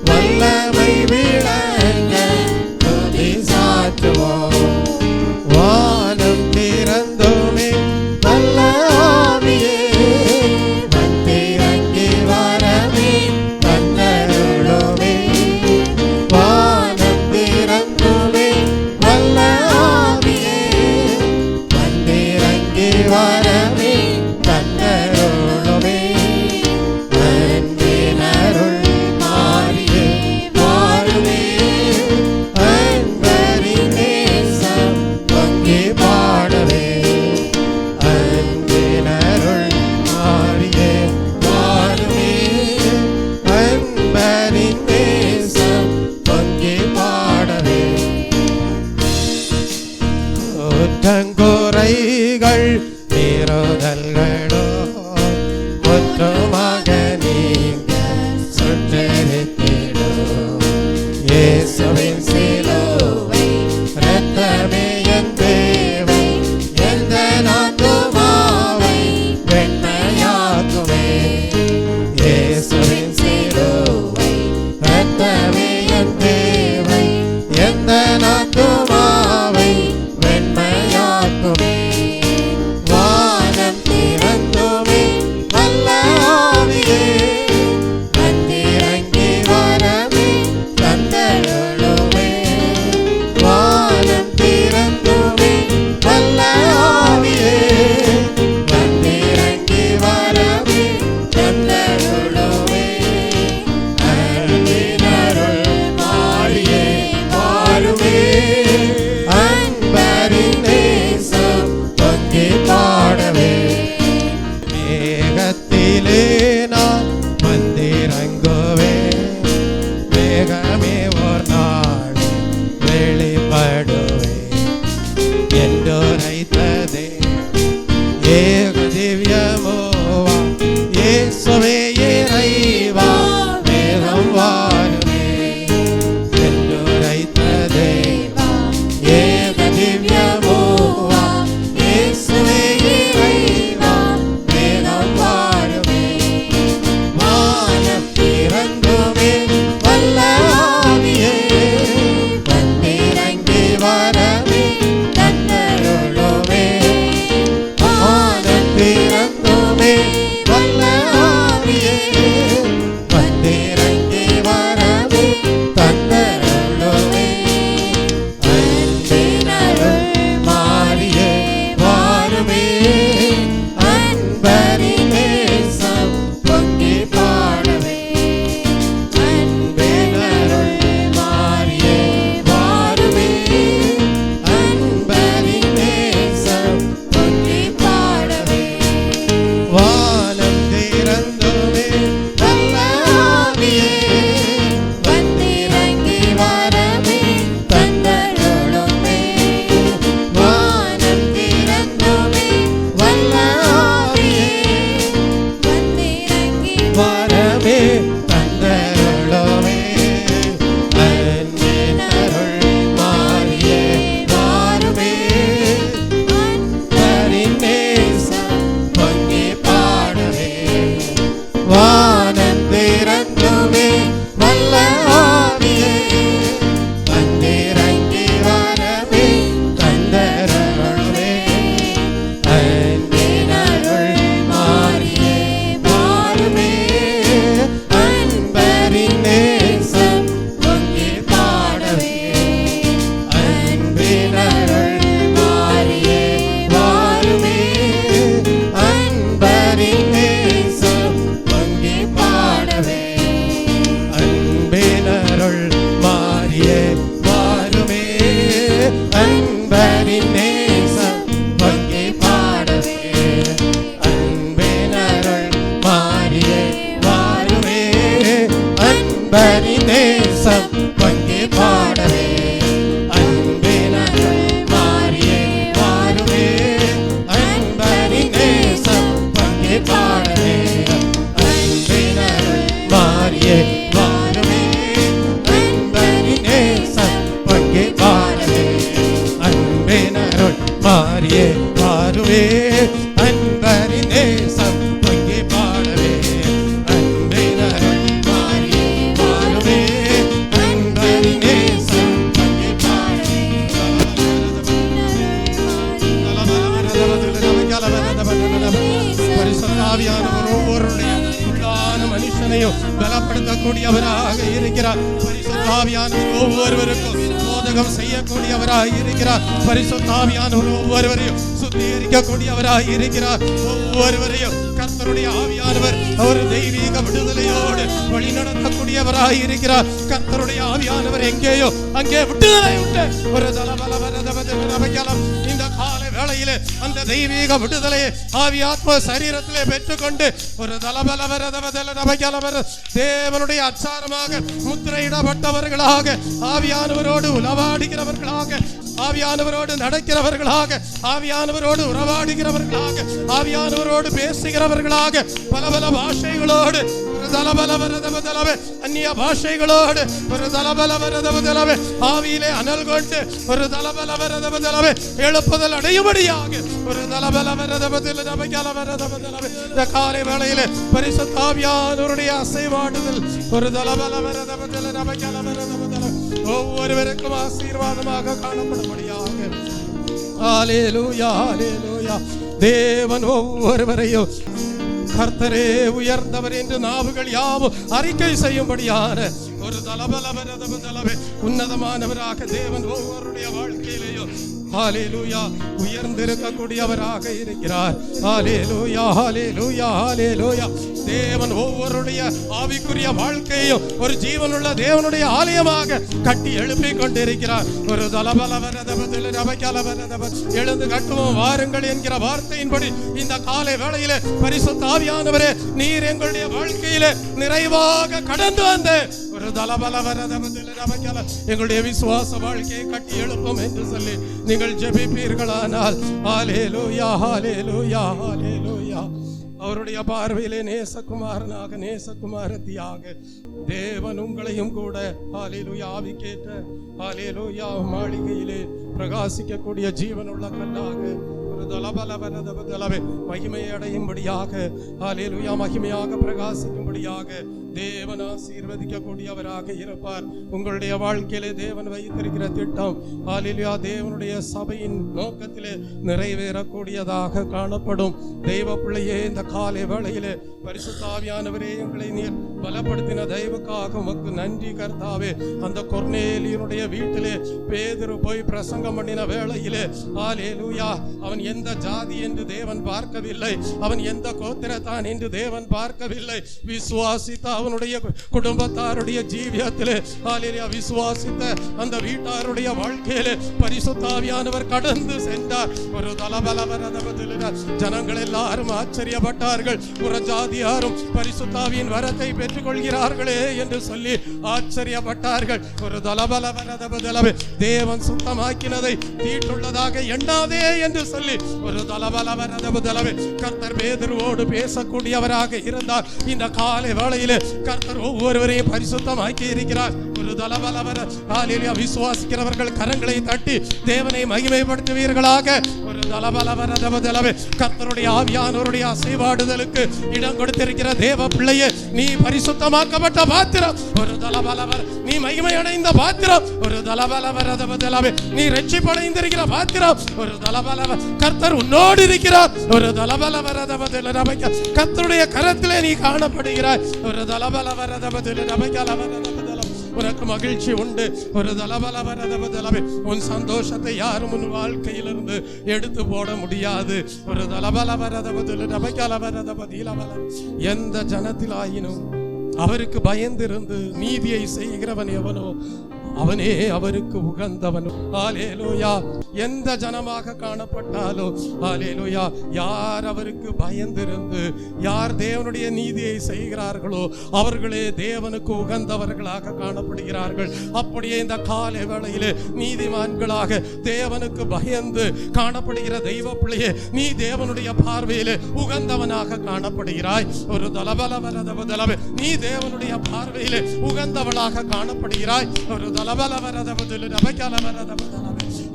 வல்லமை விளங்க துதி சாற்றுவோம். வானம் திறந்துமே வல்ல ஆவியே வந்திறங்கி வரவே தந்தருளுமே. வானம் திறந்துமே வல்ல ஆவியே வந்திறங்கி வரவே தந்தருளுமே. அன்பினருள் மாறியே வாருமே. அன்பரின் நேசம் பொங்கி பாடவே. அன்பினருள் மாறியே வாருமே. அன்பரின் நேசம் பொங்கி பாடவே. குற்றங்குறைகள் மீறுதல்களோ முற்றுமாக நீங்க சுற்றறித்திடும். இயேசுவின் சிலுவை இரத்தமே என் தேவை. எந்த ஆத்துமாவை வெண்மையாக்குமே. இயேசுவின் சிலுவை இரத்தமே வந்திறங்கி வரவே தந்தருளுமே. அன்பினருள் மாறியே வாருமே, அன்பரின் நேசம் பொங்கி பாடவே. அன்பினருள் மாறியே வாருமே, அன்பரின் நேசம் பொங்கி பாடவே. வானம் திறந்துமே நல்ல ஆவியே, வந்திறங்கி வரவே தந்தருளுமே. வானம் திறந்துமே வல்ல ஆவியே, வந்திறங்கி வரவே தந்தருளுமே. அன்பினருள் மாறியே வாருமே, அன்பரின் நேசம் பொங்கி பாடவே. வானம் திறந்துமே வல்ல ஆவியே, வந்திறங்கி வரவே தந்தருளுமே. அன்பினருள் மாறியே வாருமே, அன்பரின் நேசம் பொங்கி பாடவே. அன்பினருள் மாறியே வாருமே, அன்பரின் நேசம் பொங்கி பாடவே. அன்பினருள் மாறியே வாருமே, அன்பரின் நேசம் பொங்கி பாடவே. அன்பினருள் மாறியே வாருமே, அன்பரின் நேசம் பொங்கி பாடவே. அன்பினருள் மாறியே வாருமே, அன்பரின் நேசம் பொங்கி பாடவே. அன்பினருள் மாறியே வாருமே, அன்பரின் நேசம் பொங்கி பாடவே. அன்பினருள் மாறியே வாருமே, அன்பரின் நேசம் பொங்கி பாடவே. அன்பினருள் மாறியே வாருமே, அன்பரின் நேசம் பொங்கி பாடவே. பரிசுத்த ஆவியானவர் ஒவ்வொருடைய உள்ளான மனுஷனையும் பலப்படுத்தக்கூடியவராக இருக்கிறார். பரிசுத்த ஆவியானவர் ஒவ்வொருவருக்கும் போதகம் செய்யக்கூடியவராக இருக்கிறார். பரிசுத்த ஆவியானவர் ஒவ்வொருவரையும் சுத்திகரிக்கக்கூடியவராக இருக்கிறார். ஒவ்வொருவரையும் கர்த்தருடைய ஆவியானவர் அவர் தெய்வீக விடுதலையோடு வழி நடத்தக்கூடியவராக இருக்கிறார். கர்த்தருடைய ஆவியானவர் எங்கேயோ அங்கே விடுதலை உண்டு. ஒரு தலபலவரதபதபதபகலம் இந்த காலை வேளையிலே அந்த தெய்வீக விடுதலையை ஆவியாத்ம சரீரத்திலே பெற்றுக்கொண்டு ஒரு தலபலவரதபதபகலவர தேவனுடைய அச்சாரமாக முத்திரையிடப்பட்டவர்களாக ஆவியானவரோடு உலவாடுகிறவர்களாக, ஆவியானவரோடு நடக்கிறவர்களாக, ஆவியானவரோடு உறவாடுகிறவர்களாக, ஆவியானவரோடு பேசுகிறவர்களாக, பல பல பாஷைகளோடு அந்நிய பாஷைகளோடு ஒரு தலபலவரதபதலவே ஆவியிலே அனல் கொண்டு ஒரு தலபலவரதபதலவே எழுப்புதல் அடையும்படியாக ஒரு தலபலவரதபதலவே இந்த காலை வேளையிலே பரிசுத்த ஆவியானவருடைய அசைவாடுதல் ஒரு தலபலவரதபதலவே ஒவ்வொருவருக்கும் ஆசீர்வாதமாக காணப்படும்படியாக. ஹல்லேலூயா, ஹல்லேலூயா. தேவன் ஒவ்வொருவரையும் கர்த்தரே உயர்ந்தவர் என்று நாவுகள் யாவும் அறிக்கை செய்யும்படியான ஒரு தலபலவரதபதலவே உன்னதமானவராக தேவன் ஒவ்வொருடைய வாழ்க்கையிலேயும் ஹல்லேலூயா உயர்ந்திருக்கக்கூடியவராக இருக்கிறார். ஹல்லேலூயா, ஹல்லேலூயா, ஹல்லேலூயா. தேவன் ஒவ்வொருடைய ஆவிக்குரிய வாழ்க்கையும் ஒரு ஜீவனுள்ள தேவனுடைய ஆலயமாக கட்டி எழுப்பிக் கொண்டிருக்கிறார். ஒரு எழுந்து கட்டுவோம் வாருங்கள் என்கிற வார்த்தையின்படி இந்த காலை வேளையிலே பரிசுத்த ஆவியானவரே நீர் எங்களுடைய வாழ்க்கையிலே நிறைவாக கடந்து வந்த ஒரு எங்களுடைய விசுவாச வாழ்க்கையை கட்டி எழுப்பும் என்று சொல்லி நீங்கள் ஜெபிப்பீர்களானால் ஹல்லேலூயா, ஹல்லேலூயா, ஹல்லேலூயா. அவருடைய பார்வையிலே நேசகுமாரனாக நேசகுமாரத்தியாக தேவன் உங்களையும் கூட ஹல்லேலூயா ஆவிக்கேற்ற ஹல்லேலூயா மாளிகையிலே பிரகாசிக்கக்கூடிய ஜீவனுள்ள கல்லாக ஒரு தலபலவரதபதலவே மகிமை அடையும்படியாக ஹல்லேலூயா மகிமையாக பிரகாசிக்கும்படியாக தேவன் ஆசீர்வதிக்கக்கூடியவராக இருப்பார். உங்களுடைய வாழ்க்கையிலே தேவன் வைத்திருக்கிற திட்டம் ஹல்லேலூயா தேவனுடைய சபையின் நோக்கத்திலே நிறைவேறக்கூடியதாக காணப்படும். தெய்வ பிள்ளையே இந்த காலை வேளையிலே பரிசுத்த ஆவியானவரே எங்களை நீர் பலப்படுத்தின தயவுக்காக உமக்கு நன்றி கர்த்தாவே. அந்த கொர்நேலியனுடைய வீட்டிலே பேதுரு போய் பிரசங்கம் பண்ணின வேளையிலே ஹல்லேலூயா, அவன் எந்த ஜாதி என்று தேவன் பார்க்கவில்லை, அவன் எந்த கோத்திரத்தான் என்று தேவன் பார்க்கவில்லை. விசுவாசித்த அவனுடைய குடும்பத்தாருடைய ஜீவியத்திலே ஹல்லேலூயா, விசுவாசித்த அந்த வீட்டாருடைய வாழ்க்கையிலே பரிசுத்த ஆவியானவர் கடந்து சென்றார். ஒரு தலபலவரதபதில் ஜனங்கள் எல்லாரும் ஆச்சரியப்பட்டார்கள். புறஜாதியாரும் பரிசுத்த ஆவியின் வரத்தை பெற்றுக் கொள்கிறார்களே என்று சொல்லி ஆச்சரியப்பட்டார்கள். ஒரு தலபலவரதபதிலவே, தேவன் சுத்தமாக்கினதை தீட்டுள்ளதாக எண்ணாதே என்று சொல்லி ஒரு தலபலவரதபதிலவே கர்த்தர் பேதுருவோடு பேசக்கூடியவராக இருந்தார். இந்த காலை வேளையிலே கர்த்தர் ஒவ்வொருவரையும் பரிசுத்தமாக்கி இருக்கிறார். ஒரு தலபலவர ஹல்லேலூயா, விசுவாசிக்கிறவர்கள் கரங்களை தட்டி தேவனை மகிமைப்படுத்துவீர்களாக. ஒரு தலபலவரதபதிலவே, கர்த்தருடைய ஆவியானவருடைய அசைவாடுதலுக்கு இடம் கொடுத்திருக்கிற தேவ பிள்ளையே, நீ பரிசுத்தமாக்கப்பட்ட பாத்திரம். ஒரு தலபலவர், நீ மகிமை அடைந்த பாத்திரம். ஒரு தலபலவரதபதிலவே, நீ ரட்சிப்படைந்திருக்கிற பாத்திரம். ஒரு தலபலவ, கர்த்தர் உன்னோடு இருக்கிறார். ஒரு தலபலவரதபதிலவே, கர்த்தருடைய கரத்திலே நீ காணப்படுகிறாய். ஒரு தலபலவரதபதிலவே, உனக்கு மகிழ்ச்சி உண்டு. ஒரு தலபலவரதபதிலவே, உன் சந்தோஷத்தை யாரும் உன் வாழ்க்கையிலிருந்து எடுத்து போட முடியாது. ஒரு தலபலவரதபதிலவே, எந்த ஜனத்திலாயினும் அவருக்கு பயந்திருந்து நீதியை செய்கிறவன் எவனோ அவனே அவருக்கு உகந்தவன். ஹல்லேலூயா. எந்த ஜனமாக காணப்பட்டாலோ ஹல்லேலூயா, யார் அவருக்கு பயந்திருந்து யார் தேவனுடைய நீதியை செய்கிறார்களோ அவர்களே தேவனுக்கு உகந்தவர்களாக காணப்படுகிறார்கள். அப்படியே இந்த காலை வேளையிலே நீதிமான்களாக தேவனுக்கு பயந்து காணப்படுகிற தெய்வ பிள்ளையே, நீ தேவனுடைய பார்வையிலே உகந்தவனாக காணப்படுகிறாய். ஒரு தலபலவரதபதிலவே, நீ தேவனுடைய பார்வையிலே உகந்தவளாக காணப்படுகிறாய். ஒரு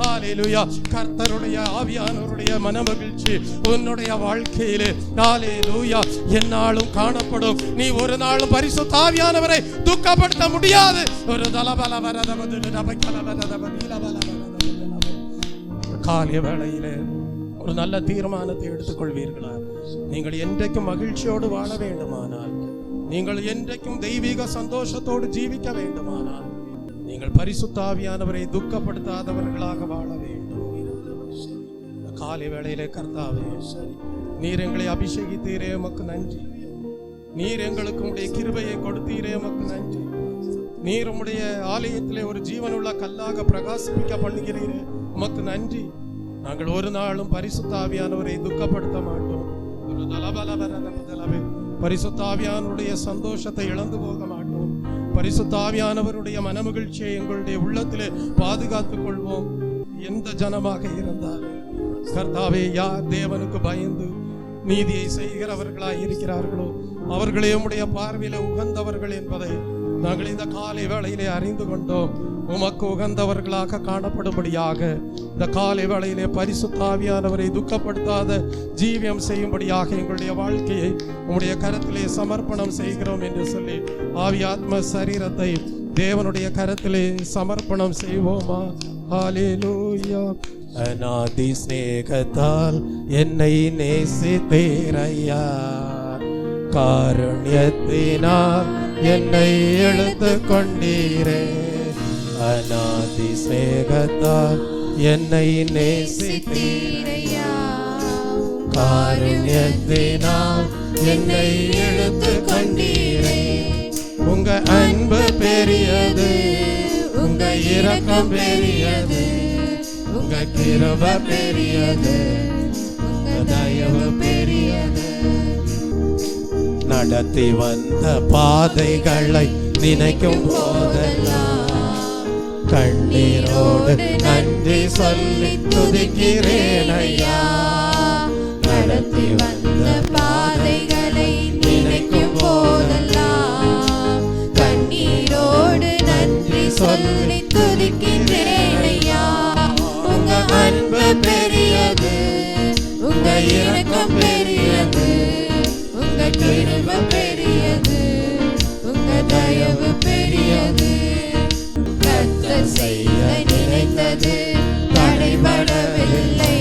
ஹல்லேலூயா. கர்த்தருடைய ஆவியானவருடைய மனமகிழ்ச்சி உன்னுடைய வாழ்க்கையிலே ஹல்லேலூயா என்னாலும் காணப்படும். நீ ஒரு நாளும் பரிசுத்த ஆவியானவரை துக்கப்படுத்த முடியாது. ஒரு காலை வேளையிலே ஒரு நல்ல தீர்மானத்தை எடுத்துக்கொள்வீர்களா? நீங்கள் என்றைக்கும் மகிழ்ச்சியோடு வாழ வேண்டுமானால், நீங்கள் என்றைக்கும் தெய்வீக சந்தோஷத்தோடு ஜீவிக்க வேண்டுமானால், நீங்கள் பரிசுத்த ஆவியானவரை துக்கப்படுத்தாதவர்களாக வாழ வேண்டும். காலை வேளையிலே கர்த்தாவே, நீர் எங்களை அபிஷேகித்தீரே, உமக்கு நன்றி. நீர் எங்களுக்கு உம்முடைய கிருபையை கொடுத்தீரே, உமக்கு நன்றி. நீர் உம்முடைய ஆலயத்திலே ஒரு ஜீவனுள்ள கல்லாக பிரகாசிப்பிக்க பண்ணுகிறீரே, உமக்கு நன்றி. நாங்கள் ஒரு நாளும் பரிசுத்த ஆவியானவரை துக்கப்படுத்த மாட்டோம். ஒரு தலபலவரதபதிலவே, பரிசுத்த ஆவியானவருடைய சந்தோஷத்தை இழந்து போக மாட்டோம். பரிசுத்த ஆவியானவருடைய மனமகிழ்ச்சியை எங்களுடைய உள்ளத்திலே பாதுகாத்துக் கொள்வோம். எந்த ஜனமாக இருந்தாலும் கர்த்தாவே, யார் தேவனுக்கு பயந்து நீதியை செய்கிறவர்களாய் இருக்கிறார்களோ அவர்களே உம்முடைய பார்வையில உகந்தவர்கள் என்பதை நாங்கள் இந்த காலை வேளையிலே அறிந்து கொண்டோம். உமக்கு உகந்தவர்களாக காணப்படும்படியாக இந்த காலை வேளையிலே பரிசுத்த ஆவியானவரை துக்கப்படுத்தாத ஜீவியம் செய்யும்படியாக எங்களுடைய வாழ்க்கையை உம்முடைய கரத்திலே சமர்ப்பணம் செய்கிறோம் என்று சொல்லி ஆவி ஆத்ம சரீரத்தை தேவனுடைய கரத்திலே சமர்ப்பணம் செய்வோமா? ஹல்லேலூயா. அநாதி ஸ்நேகத்தால் என்னை நேசித்தீரையா, காருண்யத்தினால் என்னை இழுத்து கொண்டீரே. அநாதி ஸ்நேகத்தால் என்னை நேசித்தீரையா, காருண்யத்தினால் என்னை இழுத்து கொண்டீரே. உங்க அன்பு பெரியது, உங்க இரக்கம் பெரியது, உங்க கிருபை பெரியது, உங்க தயவு பெரியது. நடத்தி வந்த பாதைகளை நினைக்கும் போதெல்லாம் கண்ணீரோடு நன்றி சொல்லி துதிக்கிறேன் ஐயா. நடத்தி வந்த பாதைகளை நினைக்கும் போதெல்லாம் கண்ணீரோடு நன்றி சொல்லி துதிக்கிறேன் ஐயா. உங்க அன்பு பெரியது, உங்க இரக்கம் பெரியது, உங்க கிருபை பெரியது, உங்க தயவு பெரியது. கர்த்தர் செய்ய நினைத்தது தடைபடவில்லை,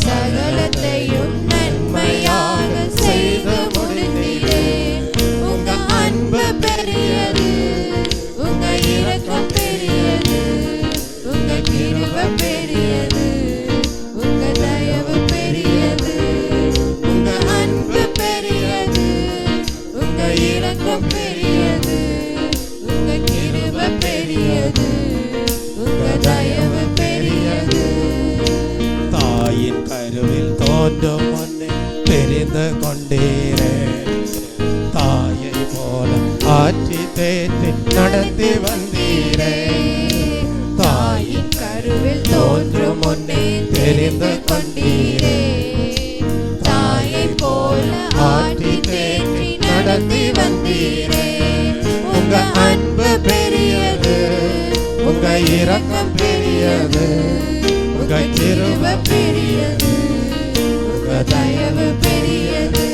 சகலத்தையும் நன்மையாக செய்து முடித்தீரே. உங்க ஆற்றி தேற்றி நடத்தி வந்தீரே. தாயின் கருவில் தோன்றும் முன்னே தெரிந்து கொண்டீரே. தாயை போல ஆற்றி தேற்றி நடத்தி வந்தீரே. உங்க அன்பு பெரியது, உங்க இரக்கம் பெரியது, உங்க கிருபை பெரியது, உங்க தயவு பெரியது.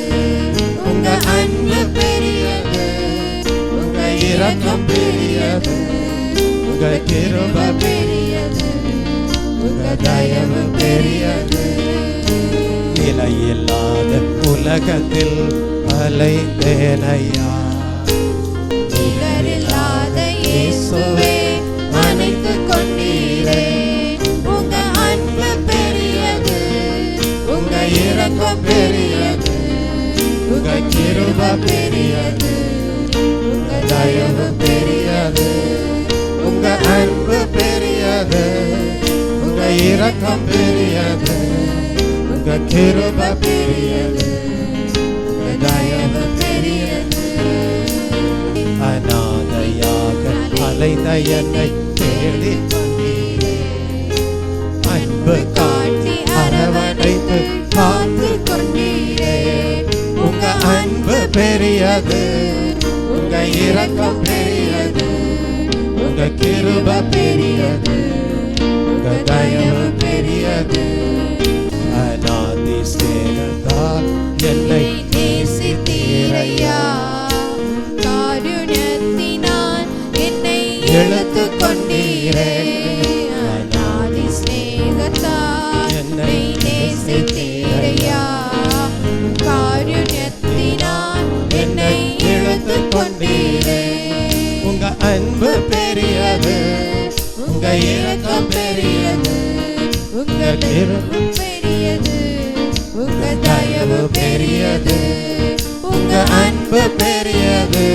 உங்க அன்பு பெரியது, உங்க இரக்கம் பெரியது, உங்க கிருபை பெரியது, உங்க தயவு பெரியது. நிலையில்லாத உலகத்தில் அலைந்தேனையா, நிகரில்லாத இயேசுவே அணைத்து கொண்டீரே. உங்க அன்பு பெரியது, உங்க இரக்கம் பெரியது, உங்க கிருபை பெரியது, உங்க தயவு பெரியது, உங்க அன்பு பெரியது, உங்க இரக்கம் பெரியது, உங்க கிருபை பெரியது, உங்க தயவு பெரியது. அநாதையாக அலைந்த என்னை தேடி வந்தீரே. அன்பு காட்டி அரவணைத்து காத்து கொண்டீரே. உங்க அன்பு பெரியது, உங்க இரக்கம் பெரியது, உங்க கிருபை பெரியது, உங்க தயவு பெரியது. அநாதி ஸ்நேகத்தால் என்னை நேசித்தீரையா. காருண்யத்தினால் என்னை இழுத்து கொண்டீரே. அநாதி சிநேகத்தால் என்னை நேசித்தீரையா. காருண்யத்தினால் என்னை இழுத்து கொண்டீரே. உங்க அன்பு பெரியது, உங்க இரக்கம் பெரியது, உங்க கிருபை பெரியது, உங்க தயவு பெரியது, உங்க அன்பு பெரியது,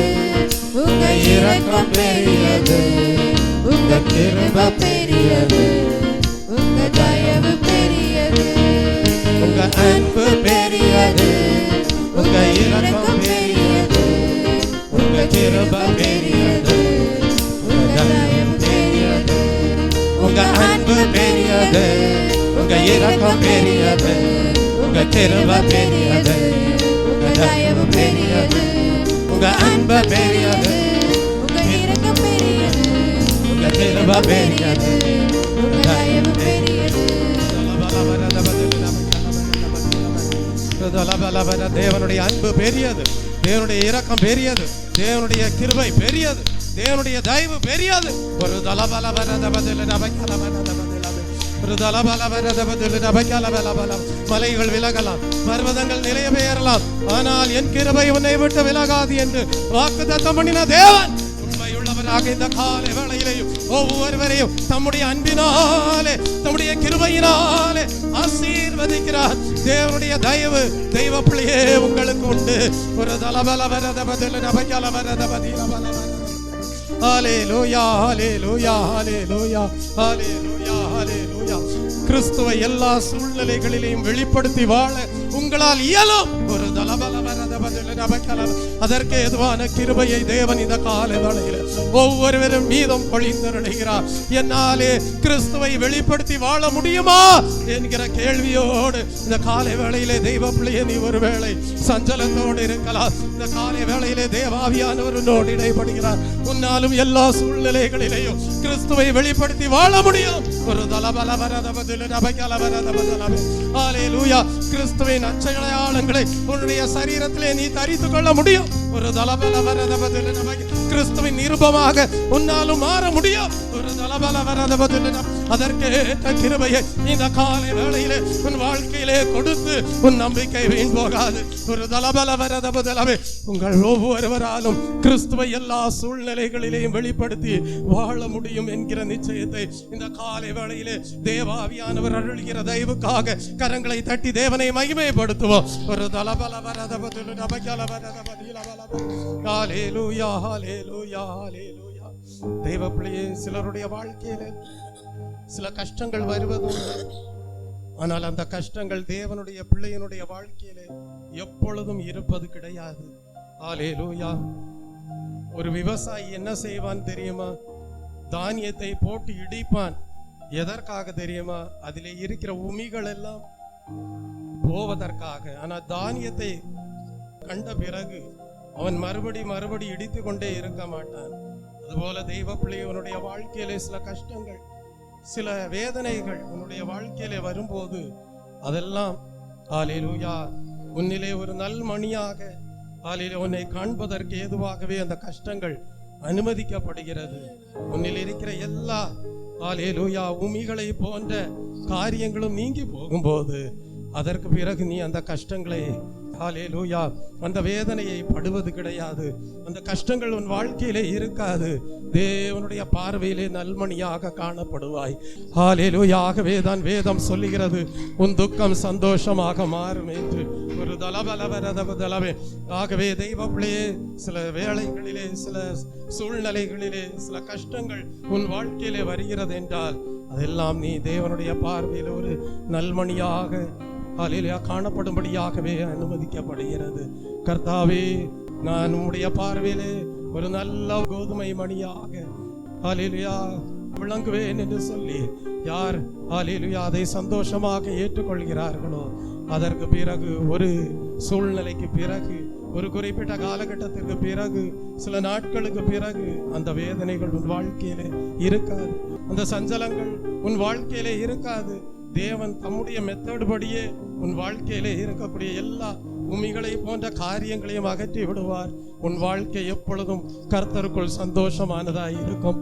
உங்க இரக்கம் பெரியது, உங்க கிருபை பெரியது, உங்க தயவு பெரியது. உங்க அன்பு பெரியது, உங்க இரக்கம் பெரியது, உங்க கிருபை பெரியது, உங்க தயவு பெரியது. உங்க அன்பு பெரியது, உங்க இரக்கம் பெரியது, உங்க கிருபை பெரியது, உங்க தயவு பெரியது. உங்க அன்பு பெரியது, உங்க இரக்கம் பெரியது, உங்க கிருபை பெரியது, உங்க தயவு பெரியது. தேவனுடைய அன்பு பெரியது, தேவனுடைய இரக்கம் பெரியது, தேவனுடைய கிருபை பெரியது, தேவனுடைய தயவு பெரியது. ஒரு மலைகள் விலகலாம், பர்வதங்கள் நிலைய பெயரலாம், ஆனால் என் கிருபை உன்னை விட்டு விலகாது என்று வாக்குத்தத்தம் பண்ணின தேவன் உண்மையுள்ளவராக இந்த கால வேளையிலேயும் ஒவ்வொருவரையும் தம்முடைய அன்பினாலே, தம்முடைய கிருபையினாலே ஆசீர்வதிக்கிறார். தேவனுடைய தயவு, தெய்வ பிள்ளையே உங்களுக்கு உண்டு. ஒரு தலபல வரத பதில் நபைக்கல வரத பதில பல. ஹல்லேலூயா, ஹல்லேலூயா, ஹல்லேலூயா, ஹல்லேலூயா, ஹல்லேலூயா. கிறிஸ்துவை எல்லா சூழ்நிலைகளிலும் வெளிப்படுத்தி வாழ உங்களால் இயலும். ஒரு தலபல வரத பதில் நபைக்கல. அதற்கு எதுவான கிருபையை தேவன் இந்த கால வேளையில் ஒவ்வொருவரும் மீதும் பொழிந்தருளுகிறார். என்னாலே கிறிஸ்துவை வெளிப்படுத்தி வாழ முடியுமா என்கிற கேள்வியோடு இந்த காலை வேளையிலே தெய்வ பிள்ளையே நீ ஒரு வேளை சஞ்சலத்தோடு இருக்கலாம். இந்த காலை வேளையிலே தேவாவியானவரோடு இடைப்படுகிறார். உன்னாலும் எல்லா சூழ்நிலைகளிலேயும் கிறிஸ்துவை வெளிப்படுத்தி வாழ முடியும். ஒரு தலபல வரத பதில் நபைக்கல வரத பதில். ஹல்லேலூயா. கிறிஸ்துவின் அடையாளங்களை உன்னுடைய சரீரத்திலே நீ தரித்துக் கொள்ள முடியும். ஒரு தலபல வரத பதில் நபைக்க கிறிஸ்துவின் நிருபமாக உன்னாலும் மாற முடியும். ஒரு தலபல வரத பதில். அதற்கேற்ற கிருபையை இந்த காலை வேளையிலே உன் வாழ்க்கையிலே கொடுத்து உன் நம்பிக்கை வீண் போகாது. ஒரு தலபல வரத பதிலாவே உங்கள் ஒவ்வொருவராலும் கிறிஸ்துவை எல்லா சூழ்நிலைகளிலேயும் வெளிப்படுத்தி வாழ முடியும் என்கிற நிச்சயத்தை இந்த காலை வேளையிலே தேவாவியானவர் அருள்கிற தயவுக்காக கரங்களை தட்டி தேவனை மகிமைப்படுத்துவோம். ஒரு தலபல வரத பதில் நபைக்கல வரத பதில பல. ஹல்லேலூயா, ஹல்லேலூயா, ஹல்லேலூயா. தேவ பிள்ளையே, சிலருடைய வாழ்க்கையில சில கஷ்டங்கள் வருவதுண்டு. ஆனால் அந்த கஷ்டங்கள் தேவனுடைய பிள்ளையினுடைய வாழ்க்கையிலே எப்பொழுதும் இருப்பது கிடையாது. ஹல்லேலூயா. ஒரு விவசாயி என்ன செய்வான் தெரியுமா? தானியத்தை போட்டு இடிப்பான். எதற்காக தெரியுமா? அதிலே இருக்கிற உமிகள் எல்லாம் போவதற்காக. ஆனா தானியத்தை கண்ட பிறகு அவன் மறுபடி இடித்து கொண்டே இருக்க மாட்டான். அதுபோல தெய்வ பிள்ளை, உன்னுடைய வாழ்க்கையிலே சில கஷ்டங்கள், சில வேதனைகள் உன்னுடைய வாழ்க்கையிலே வரும்போது அதெல்லாம் ஹல்லேலூயா உன்னிலே ஒரு நல்மணியாக ஹல்லேலூயா உன்னை காண்பதற்கு ஏதுவாகவே அந்த கஷ்டங்கள் அனுமதிக்கப்படுகிறது. உன்னில் இருக்கிற எல்லா ஹல்லேலூயா உமிகளை போன்ற காரியங்களும் நீங்கி போகும்போது அதற்கு பிறகு நீ அந்த கஷ்டங்களை ஹல்லேலூயா அந்த வேதனையை படுவது கிடையாது. அந்த கஷ்டங்கள் உன் வாழ்க்கையிலே இருக்காது. தேவனுடைய பார்வையிலே நல்மணியாக காணப்படுவாய். ஹல்லேலூயா. ஆகவே தான் வேதம் சொல்லுகிறது, உன் துக்கம் சந்தோஷமாக மாறும் என்று. ஒரு தலபலவரதலவே. ஆகவே தெய்வ பிள்ளையே, சில வேளைகளிலே, சில சூழ்நிலைகளிலே சில கஷ்டங்கள் உன் வாழ்க்கையிலே வருகிறது என்றால் அதெல்லாம் நீ தேவனுடைய பார்வையில் ஒரு நல்மணியாக ஹல்லேலூயா காணப்படும்படியாகவே அனுமதிக்கப்படுகிறது. கர்த்தாவே, நான் உம்முடைய பார்வையிலே ஒரு நல்ல கோதுமை மணியாக ஹல்லேலூயா விளங்குவேன் என்று சொல்லி யார் ஹல்லேலூயா அதை சந்தோஷமாக ஏற்றுக்கொள்கிறார்களோ அதற்கு பிறகு ஒரு சூழ்நிலைக்கு பிறகு, ஒரு குறிப்பிட்ட காலகட்டத்திற்கு பிறகு, சில நாட்களுக்கு பிறகு அந்த வேதனைகள் உன் வாழ்க்கையிலே இருக்காது. அந்த சஞ்சலங்கள் உன் வாழ்க்கையிலே இருக்காது. தேவன் தம்முடைய மெத்தட் படியே உன் வாழ்க்கையிலே இருக்கக்கூடிய எல்லா உமிகளை போன்ற காரியங்களையும் அகற்றி விடுவார். உன் வாழ்க்கை எப்பொழுதும் கர்த்தருக்குள் சந்தோஷமானதாய் இருக்கும்.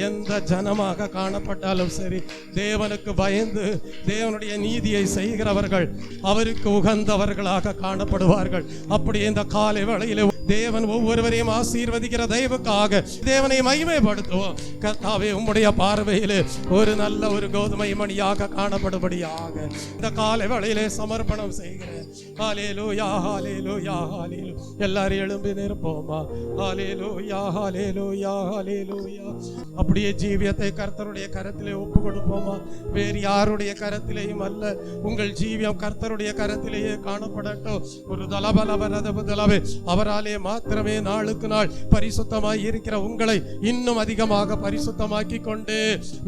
எந்த ஜனமாக காணப்பட்டாலும் சரி, தேவனுக்கு பயந்து தேவனுடைய நீதியை செய்கிறவர்கள் அவருக்கு உகந்தவர்களாக காணப்படுவார்கள். அப்படி இந்த காலை வேளையிலே தேவன் ஒவ்வொருவரையும் ஆசீர்வதிக்கிற தயவுக்காக தேவனை மகிமைப்படுத்துவோம். கர்த்தாவே, உம்முடைய பார்வையிலே ஒரு நல்ல ஒரு கோதுமை மணியாக காணப்படும்படியாக இந்த காலை வேளையிலே சமர்ப்பணம் செய்கிறேன். ஹல்லேலூயா, ஹல்லேலூயா, ஹல்லேலூயா. எல்லாரும் எழும்பி நிற்போமா? ஹல்லேலூயா, ஹல்லேலூயா, ஹல்லேலூயா. அப்படியே ஜீவியத்தை கர்த்தருடைய கரத்திலே ஒப்பு கொடுப்போமா? வேறு யாருடைய கரத்திலேயும் அல்ல. உங்கள் ஜீவியம் கர்த்தருடைய கரத்திலேயே காணப்படட்டும். ஒரு தலபலவரதபுதலவே அவராலே மாத்திரமே நாளுக்கு நாள் பரிசுத்தமாய் இருக்கிற உங்களை இன்னும் அதிகமாக பரிசுத்தமாக்கி கொண்டு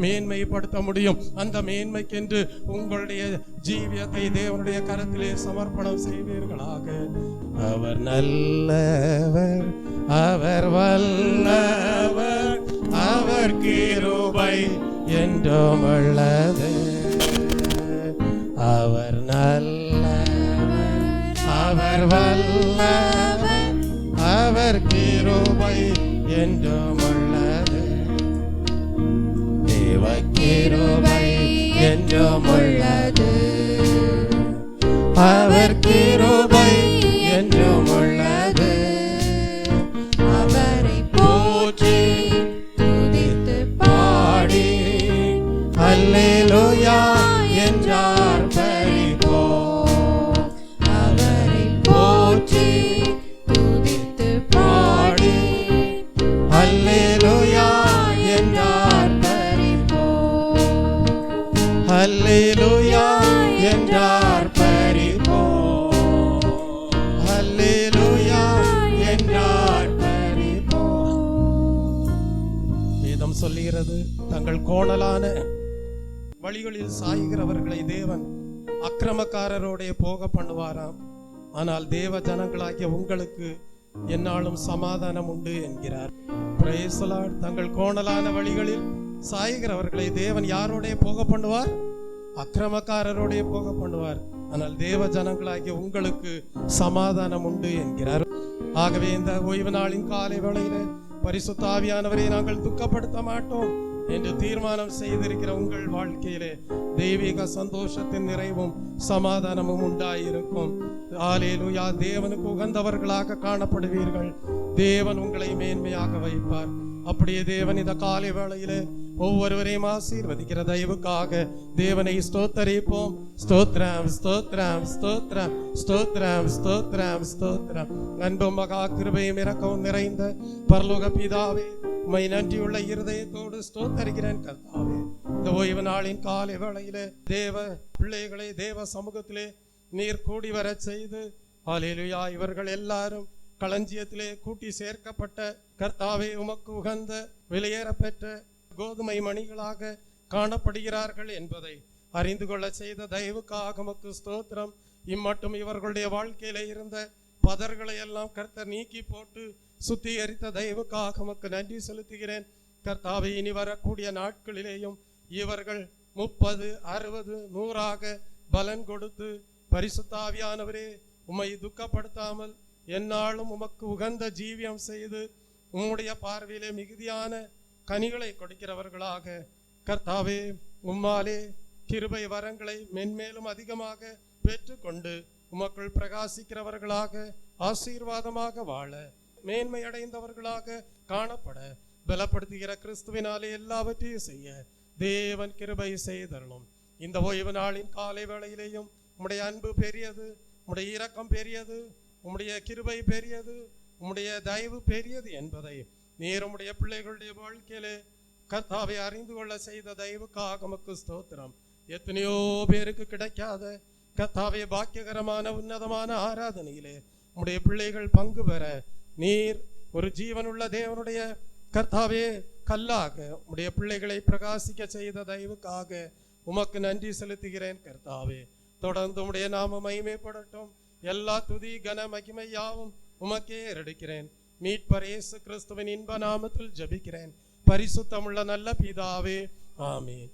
மேன்மைப்படுத்த முடியும். அந்த மேன்மைக்கென்று உங்களுடைய ஜீவியத்தை தேவனுடைய கரத்திலே சமர்ப்பணம் செய்வீர்களாக. அவர் நல்லவர், அவர் வல்லவர், அவர் கிருபை என்றும் உள்ளது. அவர் நல்லவர், அவர் வல்லவர், அவர் கிருபை என்றும் உள்ளது. தேவ கிருபை என்றும் உள்ளது. அவர் கிருபை என்றும் உள்ளது. அவரை போற்றி துதித்து பாடி அல்லேலூயா என்றார் பரிபோ. அவரை போற்றி துதித்து பாடி அல்லேலூயா என்றார் பரிபோ. அல்லேலூயா என்றார் பரிபோ. அல்லேலூயா என்றார் பரிபோ. வேதம் சொல்லுகிறது, தங்கள் கோணலான வழிகளில் சாய்கிறவர்களை தேவன் அக்கிரமக்காரரோட போக பண்ணுவாராம். ஆனால் தேவ ஜனங்களாகிய உங்களுக்கு என்னாலும் சமாதானம் உண்டு என்கிறார். Price the Lord. தங்கள் கோணலான வழிகளில் சாய்கிறவர்களை தேவன் யாரோட போக பண்ணுவார்? அக்கிரமக்காரரோட போக பண்ணுவார். ஆனால் தேவ ஜனங்களாகிய உங்களுக்கு சமாதானம் உண்டு என்கிறார். ஆகவே இந்த ஓய்வு நாளின் காலை வேளையில பரிசுத்த ஆவியானவரை நாங்கள் துக்கப்படுத்த மாட்டோம் என்று தீர்மானம் செய்திருக்கிற உங்கள் வாழ்க்கையிலே தெய்வீக சந்தோஷத்தின் நிறைவும் சமாதானமும் உண்டாயிருக்கும். ஹல்லேலூயா. தேவனுக்கு உகந்தவர்களாக காணப்படுவீர்கள். தேவன் உங்களை மேன்மையாக வைப்பார். அப்படியே தேவன் இந்த காலை வேளையிலே ஒவ்வொருவரையும் ஆசீர்வதிக்கிற தயவுக்காக தேவனை ஸ்தோத்தரிப்போம். ஸ்தோத்ரம், ஸ்தோத்ரம், ஸ்தோத்ரம், ஸ்தோத்ரம், ஸ்தோத்ரம், ஸ்தோத்ரம். அன்பும் மகா கிருபையும் இரக்கமும் நிறைந்த பரலோக பிதாவே, உம்மை நன்றியுள்ள இருதயத்தோடு ஸ்தோத்தரிக்கிறேன் கர்த்தாவே. இந்த ஓய்வு நாளின் காலை வேளையிலே தேவ பிள்ளைகளை தேவ சமூகத்திலே நீர் கூடி வர செய்து ஹல்லேலூயா இவர்கள் எல்லாரும் களஞ்சியத்திலே கூட்டி சேர்க்கப்பட்ட கர்த்தாவே உமக்கு உகந்த விலையேறப்பெற்ற கோதுமை மணிகளாக காணப்படுகிறார்கள் என்பதை அறிந்து கொள்ள செய்த தயவுக்காக உமக்கு ஸ்தோத்திரம். இம்மட்டும் இவர்களுடைய வாழ்க்கையில இருந்த பதர்களை எல்லாம் கர்த்தர் நீக்கி போட்டு சுத்திகரித்த தயவுக்காக உமக்கு நன்றி செலுத்துகிறேன். கர்த்தாவே இனி வரக்கூடிய நாட்களிலேயும் இவர்கள் 30, 60, 100 பலன் கொடுத்து பரிசுத்த ஆவியானவரே உம்மை துக்கப்படுத்தாமல் எந்நாளும் உமக்கு உகந்த ஜீவியம் செய்து உம்முடைய பார்வையிலே மிகுதியான கனிகளை கொடுக்கிறவர்களாக கர்த்தாவே உம்மாலே கிருபை வரங்களை மென்மேலும் அதிகமாக பெற்றுக்கொண்டு உமக்குள் பிரகாசிக்கிறவர்களாக ஆசீர்வாதமாக வாழ மேன்மை அடைந்தவர்களாக காணப்பட பலப்படுத்துகிற கிறிஸ்துவினாலே எல்லாவற்றையும் செய்ய தேவன் கிருபை செய்தருளும். இந்த ஓய்வு நாளின் காலை வேளையிலேயும் உம்முடைய அன்பு பெரியது, உம்முடைய இரக்கம் பெரியது, உம்முடைய கிருபை பெரியது, உம்முடைய தயவு பெரியது என்பதை நீர் உம்முடைய பிள்ளைகளுடைய வாழ்க்கையிலே கர்த்தாவை அறிந்து கொள்ள செய்த தயவுக்காக உமக்கு ஸ்தோத்திரம். எத்தனையோ பேருக்கு கிடைக்காத கர்த்தாவே பாக்கியகரமான உன்னதமான ஆராதனையிலே உம்முடைய பிள்ளைகள் பங்கு பெற நீர் ஒரு ஜீவனுள்ள தேவனுடைய கர்த்தாவே கல்லாக உம்முடைய பிள்ளைகளை பிரகாசிக்க செய்த தயவுக்காக உமக்கு நன்றி செலுத்துகிறேன். கர்த்தாவே தொடர்ந்து உம்முடைய நாமம் மகிமைப்படட்டும். எல்லா துதி கன மகிமை யாவும் உமக்கே ஏறெடுக்கிறேன். மீட்பர் இயேசு கிறிஸ்துவின் இன்ப நாமத்தில் ஜெபிக்கிறேன் பரிசுத்தமுள்ள நல்ல பிதாவே, ஆமென்.